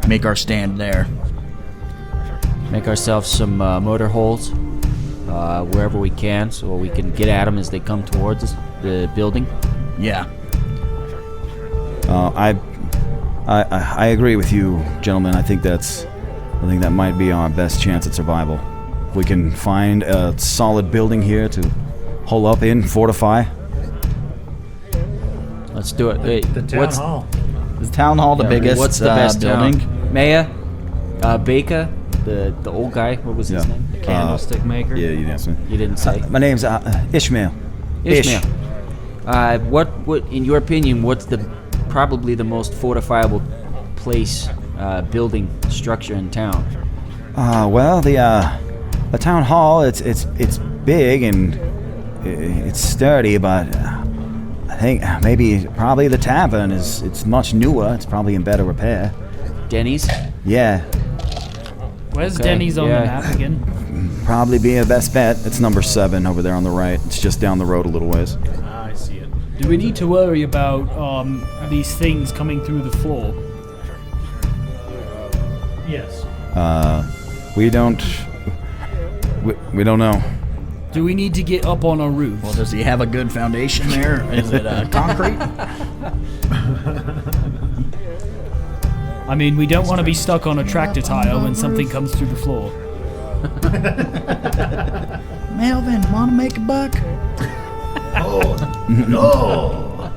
make our stand there. Make ourselves some motor holes wherever we can, so we can get at them as they come towards us, the building. Yeah. I agree with you, gentlemen. I think that might be our best chance at survival. If we can find a solid building here to hole up in, fortify. Let's do it. Hey, The town hall. Is town hall the biggest what's the best building? town? Maya, Baker, the old guy. What was his name? Candlestick maker. Yeah, you asked me. You didn't say. My name's Ishmael. Ishmael. What in your opinion, what's probably the most fortifiable place, building structure in town? Well, the town hall. It's big and it's sturdy, but I think probably the tavern it's much newer. It's probably in better repair. Denny's? Yeah, Where's Okay, Denny's on yeah. the map again? probably be a best bet. It's number 7 over there on the right. It's just down the road a little ways. I see it. Do we need to worry about these things coming through the floor? Yes. We don't know. Do we need to get up on our roof? Well, does he have a good foundation there? Is it concrete? I mean, we don't want to be stuck on a tractor tire when something comes through the floor. Melvin, want to make a buck? No.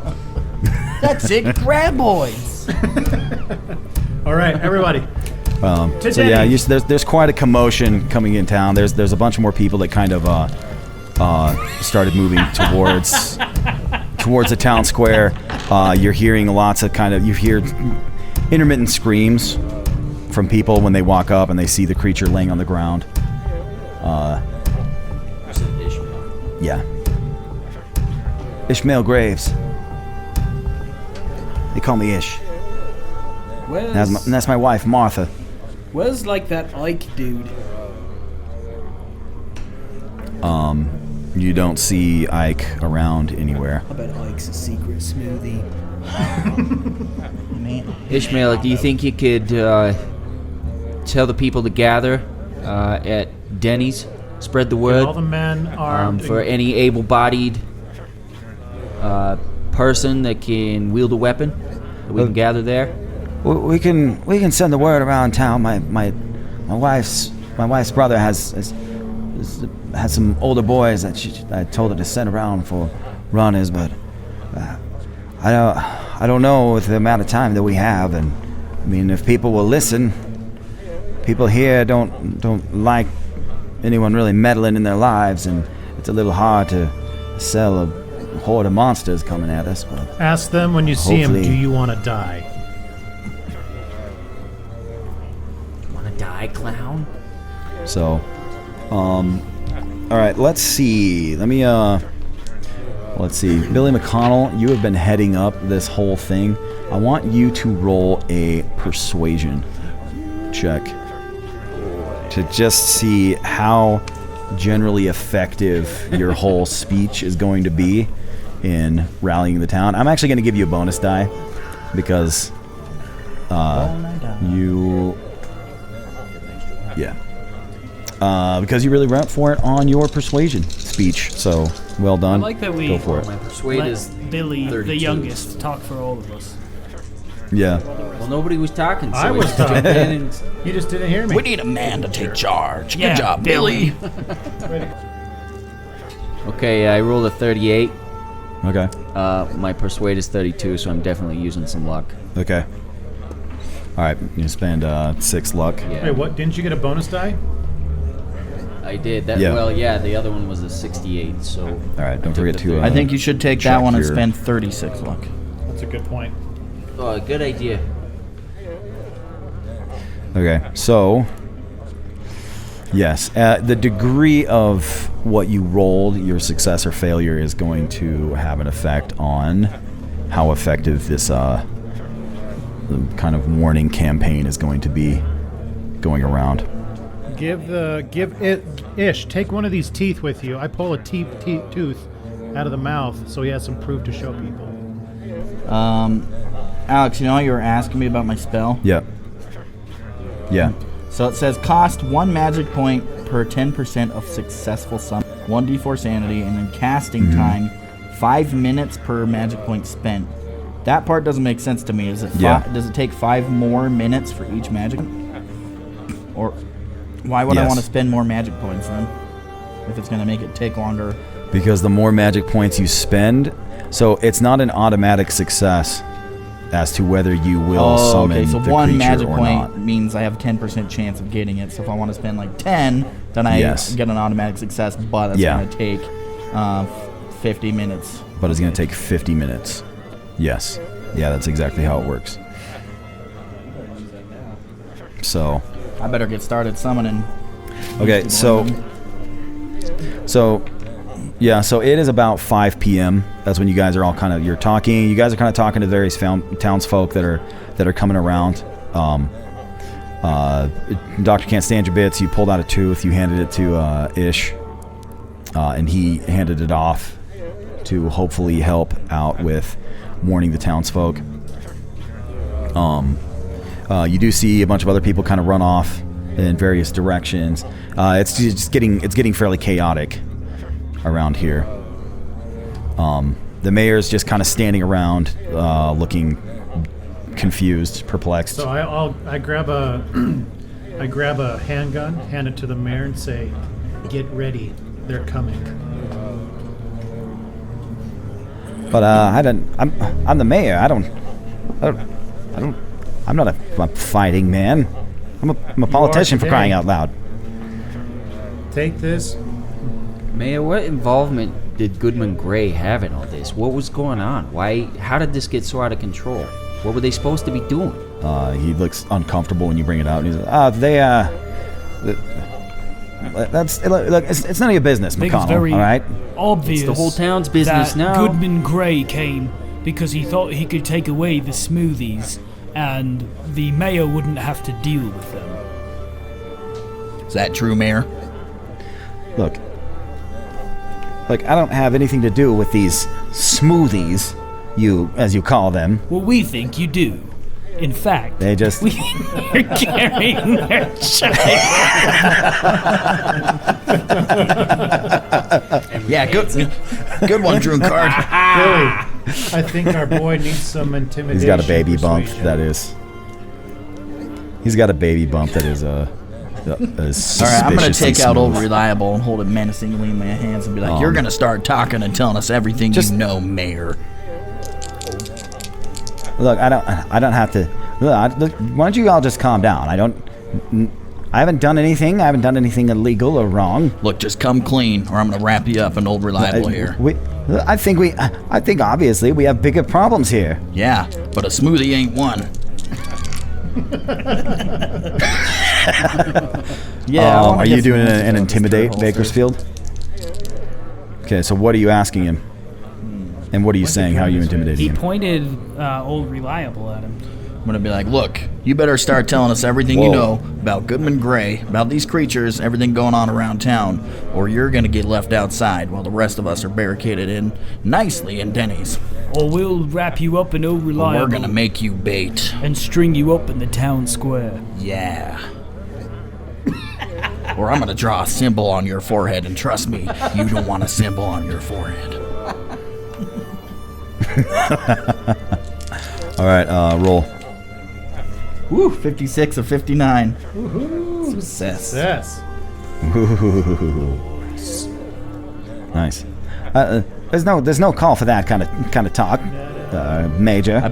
That's it, grab boys. All right, everybody. So yeah, there's quite a commotion coming in town. There's a bunch more people that kind of started moving towards the town square. You're hearing lots of you hear intermittent screams from people when they walk up and they see the creature laying on the ground. Yeah. Ishmael Graves. They call me Ish. And that's my wife, Martha. Where's like that Ike dude? You don't see Ike around anywhere. I bet Ike's a secret smoothie. Ishmael, do you think you could tell the people to gather at Denny's? Spread the word. All the men armed. For any able-bodied person that can wield a weapon, that we can gather there. We can send the word around town. My wife's brother has some older boys that I told her to send around for runners, but I I don't know with the amount of time that we have, and I mean, if people will listen, people here don't like anyone really meddling in their lives, and it's a little hard to sell a horde of monsters coming at us. But Ask them when you see him, hopefully- do you want to die? Want to die, clown? so, all right, let's see. Let's see. Billy McConnell, you have been heading up this whole thing. I want you to roll a persuasion check to just see how generally effective your whole speech is going to be in rallying the town. I'm actually going to give you a bonus die because because you really went for it on your persuasion speech. So well I done. like that we Go for it. My persuade let is Billy, 32. the youngest, talk for all of us. Yeah. Well, nobody was talking, so I we was just jumped talking. in and You just didn't hear me. We need a man to take charge. Yeah, Good job, Billy. Okay, I rolled a 38. Okay. My persuade is 32, so I'm definitely using some luck. Okay. All right. You spend 6 luck. Yeah, Wait, what? Didn't you get a bonus die? I did. That. Yeah. Well, yeah, the other one was a 68, so... All right. Don't took forget the to. 30. I think you should take Check that one and your- spend 36 luck. That's a good point. Oh, good idea. Okay, so yes, the degree of what you rolled, your success or failure, is going to have an effect on how effective this kind of warning campaign is going to be going around. Ish, take one of these teeth with you. I pull a tooth out of the mouth so he has some proof to show people. Alex, you know what you were asking me about my spell? Yep. Yeah. So it says cost 1 magic point per 10% of successful summon, 1d4 sanity, and then casting time 5 minutes per magic point spent. That part doesn't make sense to me. Is it? Yeah. Does it take 5 more minutes for each magic? Or why would I Yes. want to spend more magic points then? If it's going to make it take longer. Because the more magic points you spend, so it's not an automatic success as to whether you will summon okay. So the 1 creature magic or point not. means I have 10% chance of getting it. So if I want to spend like 10, then I Yes. get an automatic success. But it's Yeah. going to take 50 minutes. But it's going to take 50 minutes. Yes. Yeah, that's exactly how it works. So, I better get started summoning. okay, so yeah, so it is about 5 p.m. That's when you guys are all you're talking. You guys are kind of talking to various townsfolk that are coming around. Doctor can't stand your bits. You pulled out a tooth. You handed it to Ish, and he handed it off to hopefully help out with warning the townsfolk. You do see a bunch of other people kind of run off in various directions. It's just getting fairly chaotic around here. The mayor's just kind of standing around, looking confused, perplexed. So I grab a handgun, hand it to the mayor, and say, "Get ready, they're coming." But I'm the mayor. I'm not a fighting man. I'm a politician for today. crying out loud. Take this. Mayor, what involvement did Goodman Gray have in all this? What was going on? How did this get so out of control? What were they supposed to be doing? He looks uncomfortable when you bring it out. And he's like, it's none of your business, I think it's McConnell. very All right. obvious It's the whole town's business that now. Goodman Gray came because he thought he could take away the smoothies and the mayor wouldn't have to deal with them. Is that true, Mayor? Look, I don't have anything to do with these smoothies, as you call them. Well, we think you do. In fact, They just you're carrying their child. Yeah, good one, Drew Card. Billy, I think our boy needs some intimidation. he's got a baby bump. persuasion. That is. He's got a baby bump that is All right, I'm gonna suspiciously take out Old smooth. Reliable and hold it menacingly in my hands and be like, "You're gonna start talking and telling us everything just- you know, Mayor." Look, I don't have to. Look, why don't you all just calm down? I haven't done anything. I haven't done anything illegal or wrong. Look, just come clean, or I'm gonna wrap you up, an old reliable here. I think obviously we have bigger problems here. Yeah, but a smoothie ain't one. Yeah. Are you doing an intimidate, Bakersfield? Okay, so what are you asking him? And what are you saying? How are you intimidating He him? pointed old reliable at him. I'm gonna be like, look, you better start telling us everything you know about Goodman Gray, about these creatures, everything going on around town, or you're gonna get left outside while the rest of us are barricaded in nicely in Denny's. Or we'll wrap you up in old Or reliable. we're gonna make you bait. and string you up in the town square. Yeah. Or I'm gonna draw a symbol on your forehead, and trust me, you don't want a symbol on your forehead. All right, roll. Woo, 56 of 59. Woohoo. Success. Yes. Nice. There's no call for that kind of talk, Major. I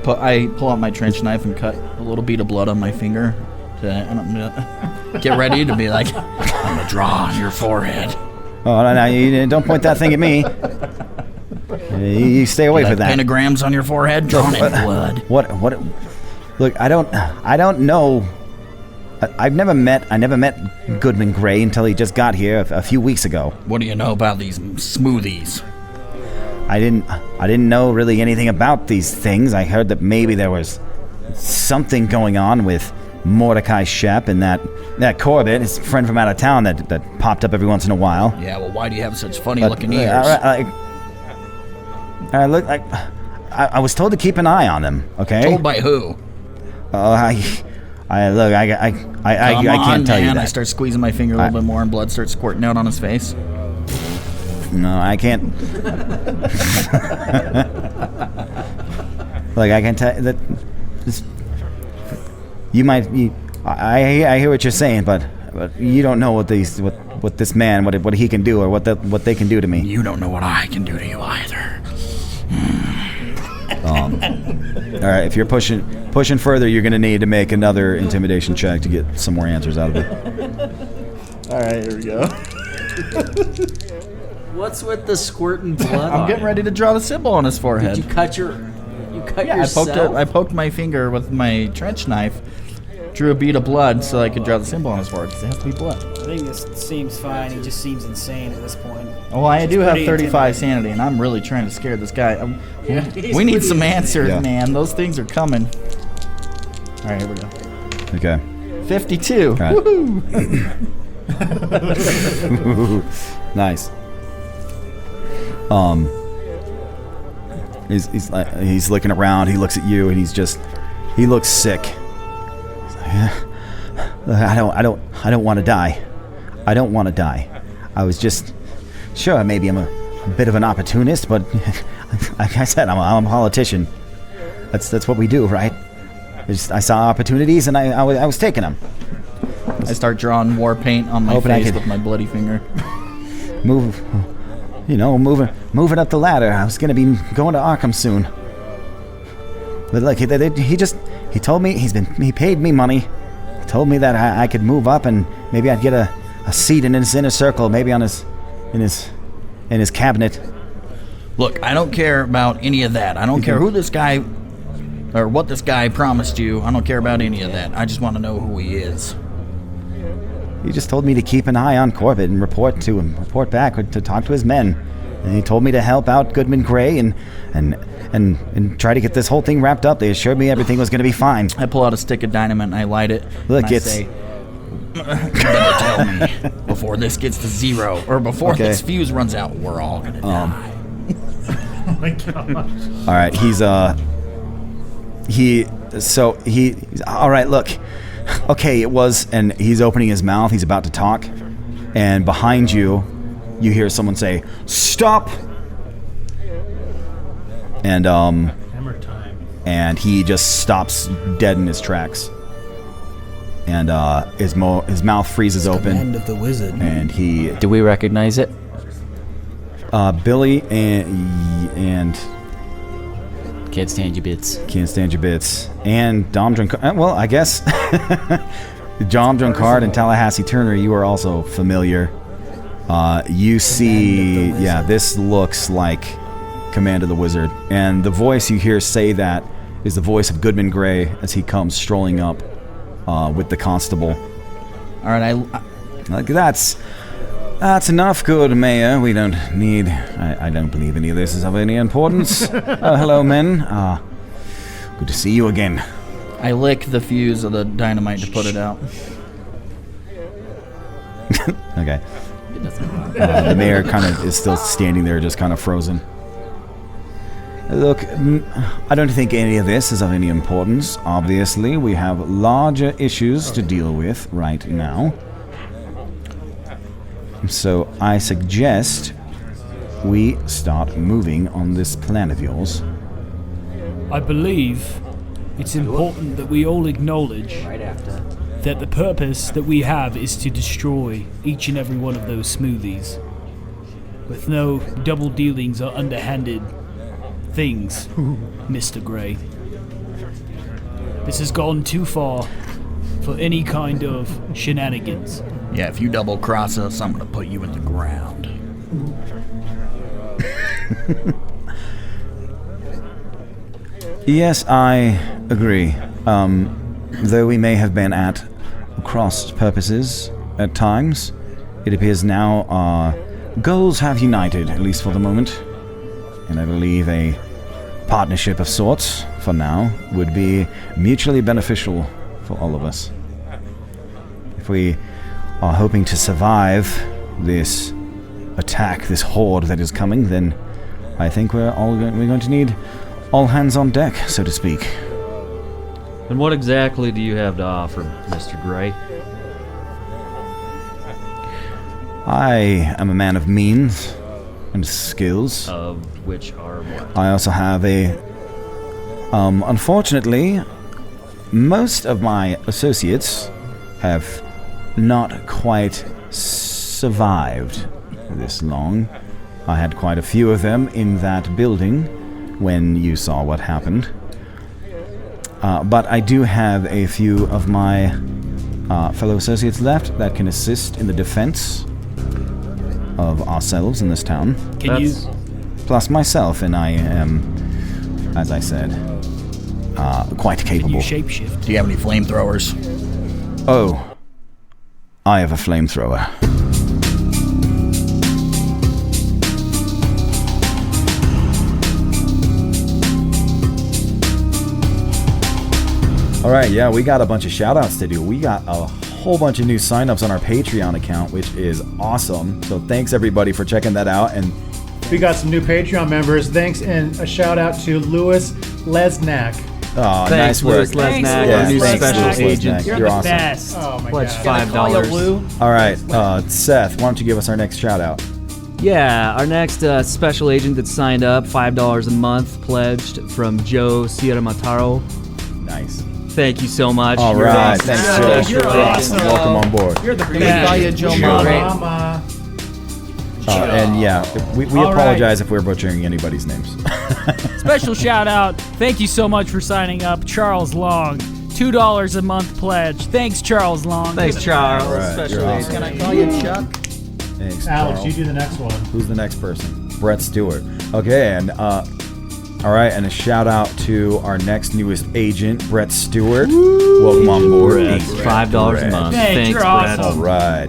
pull out my trench knife and cut a little bead of blood on my finger. And I'm gonna get ready to be like, I'm gonna draw on your forehead. Oh, no, you don't point that thing at me. You stay away from that. Pentagrams on your forehead, drawn in blood. What? Look, I don't know. I never met Goodman Gray until he just got here a few weeks ago. What do you know about these smoothies? I didn't know really anything about these things. I heard that maybe there was something going on with Mordecai Shep and that Corbett, his friend from out of town that popped up every once in a while. Yeah, well, why do you have such funny looking ears? Look, I was told to keep an eye on them. Okay. Told by who? I can't tell you that. I start squeezing my finger a little bit more, and blood starts squirting out on his face. No, I can't. Like, I can tell that. I hear what you're saying, but you don't know what this man, what he can do, or what they can do to me. You don't know what I can do to you either. All right, if you're pushing further, you're gonna need to make another intimidation check to get some more answers out of it. All right, here we go. What's with the squirting blood? I'm getting ready to draw the symbol on his forehead. Did you cut yourself? I poked my finger with my trench knife, drew a bead of blood so I could draw the symbol on his forehead, because it has to be blood. I think this seems fine. He just seems insane at this point. Well, I do have pretty 35 sanity, and I'm really trying to scare this guy. We need some answers, man. Those things are coming. All right, here we go. Okay. 52. Right. Woohoo! Nice. He's looking around. He looks at you, and he looks sick. He's like, I don't want to die. I don't want to die. I was just sure. Maybe I'm a bit of an opportunist, but like I said, I'm a politician. That's what we do, right? I saw opportunities, and I was taking them. I start drawing war paint on my face with my bloody finger. Moving up the ladder. I was gonna be going to Arkham soon. But look, he told me he paid me money. He told me that I could move up and maybe I'd get a seat in his inner circle, maybe in his cabinet. Look, I don't care about any of that. I don't care who this guy or what this guy promised you. I don't care about any of that. I just want to know who he is. He just told me to keep an eye on Corbett and report back, to talk to his men. And he told me to help out Goodman Gray and try to get this whole thing wrapped up. They assured me everything was going to be fine. I pull out a stick of dynamite and I light it. Look, and I say, you better tell me before this gets to zero or before this fuse runs out, we're all going to die. Oh my gosh. All right, he's all right, look. Okay, it was, and he's opening his mouth. He's about to talk, and behind you, you hear someone say, "Stop!" And Hammer time. and he just stops dead in his tracks, and his mouth freezes open. End of the wizard. And he, Do we recognize it? Can't stand your bits. Can't stand your bits. And Dom Drunkard. Well, I guess Dom Drunkard and Tallahassee Turner, you are also familiar. You see, this looks like Commander the Wizard. And the voice you hear say that is the voice of Goodman Gray as he comes strolling up with the constable. All right, That's enough, good Mayor. We don't need... I don't believe any of this is of any importance. Hello, men. Good to see you again. I lick the fuse of the dynamite to put it out. Okay. The mayor kind of is still standing there, just kind of frozen. Look, I don't think any of this is of any importance. Obviously, we have larger issues to deal with right now. So I suggest we start moving on this plan of yours. I believe it's important that we all acknowledge that the purpose that we have is to destroy each and every one of those smoothies. With no double dealings or underhanded things, Mr. Gray. This has gone too far for any kind of shenanigans. Yeah, if you double cross us, I'm gonna put you in the ground. Yes, I agree. Though we may have been at cross purposes at times, it appears now our goals have united, at least for the moment. And I believe a partnership of sorts, for now, would be mutually beneficial for all of us. If we are hoping to survive this attack, this horde that is coming, then I think we're going to need all hands on deck, so to speak. And what exactly do you have to offer, Mr. Gray? I am a man of means and skills. Of which are what? I also have unfortunately, most of my associates have not quite survived this long. I had quite a few of them in that building when you saw what happened. But I do have a few of my fellow associates left that can assist in the defense of ourselves in this town. Plus myself, and I am, as I said, quite capable. Can you shapeshift? Do you have any flamethrowers? Oh, I have a flamethrower. All right, yeah, we got a bunch of shout-outs to do. We got a whole bunch of new sign-ups on our Patreon account, which is awesome. So thanks, everybody, for checking that out. And We got some new Patreon members. Thanks, and a shout out to Louis Lesnack. oh, Thanks, nice work. Louis Lesnack, Yeah, our new thanks, special Louis agent. Lesnack. You're You're the awesome. best. Oh my Pledge god. $5. All right, Seth, why don't you give us our next shout-out? Yeah, our next special agent that signed up, $5 a month, pledged from Joe Sierra Mataro. Nice. Thank you so much. All You're right, awesome. thanks, Special Joe. You're agent. awesome. Welcome on board. You're the Call best. you Joe Sure. Mama. Mama. And yeah, we All apologize if we're butchering anybody's names. Special shout out. Thank you so much for signing up, Charles Long. $2 a month pledge. Thanks, Charles Long. Thanks, Charles. All right, Special you're agent. awesome. Can I call you Chuck? Thanks, Alex, Charles. you do the next one. Who's the next person? Brett Stewart. Okay, and all right, and a shout out to our next newest agent, Brett Stewart. Welcome on board. Brett, Brett. $5 a month. Thanks, you're Brett. awesome. All right.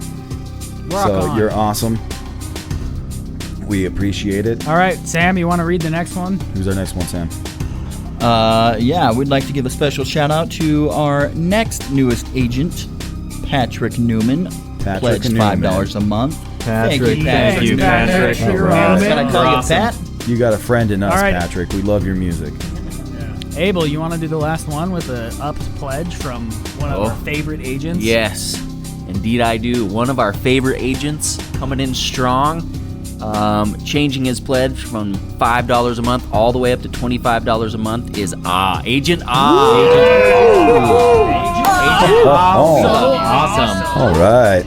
Rock So on. you're awesome. We appreciate it. All right, Sam, you want to read the next one? Who's our next one, Sam? Yeah, we'd like to give a special shout out to our next newest agent, Patrick Newman. Patrick Pledged Newman. $5 a month. Patrick, you, thank you, Patrick. Patrick. You're All right. awesome. Can I call you Pat? You got a friend in us, All right. Patrick. We love your music. Abel, you want to do the last one with a upped pledge from one of our favorite agents? Yes, indeed I do. One of our favorite agents coming in strong, changing his pledge from $5 a month all the way up to $25 a month is Agent Agent Awesome. All right.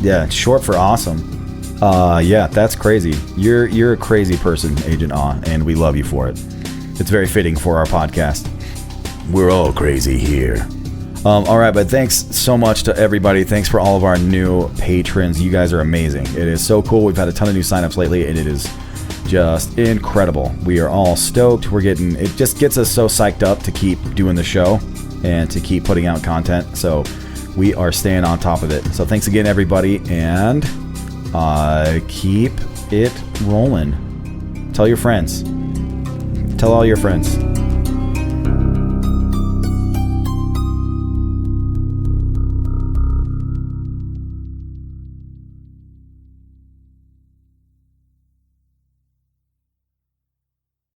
Yeah, it's short for awesome. Yeah, that's crazy. You're a crazy person, Agent Ah, and we love you for it. It's very fitting for our podcast. We're all crazy here. All right, but thanks so much to everybody. Thanks for all of our new patrons. You guys are amazing. It is so cool. We've had a ton of new signups lately, and it is just incredible. We are all stoked. It just gets us so psyched up to keep doing the show and to keep putting out content. So we are staying on top of it. So thanks again, everybody, and keep it rolling. Tell your friends. Tell all your friends.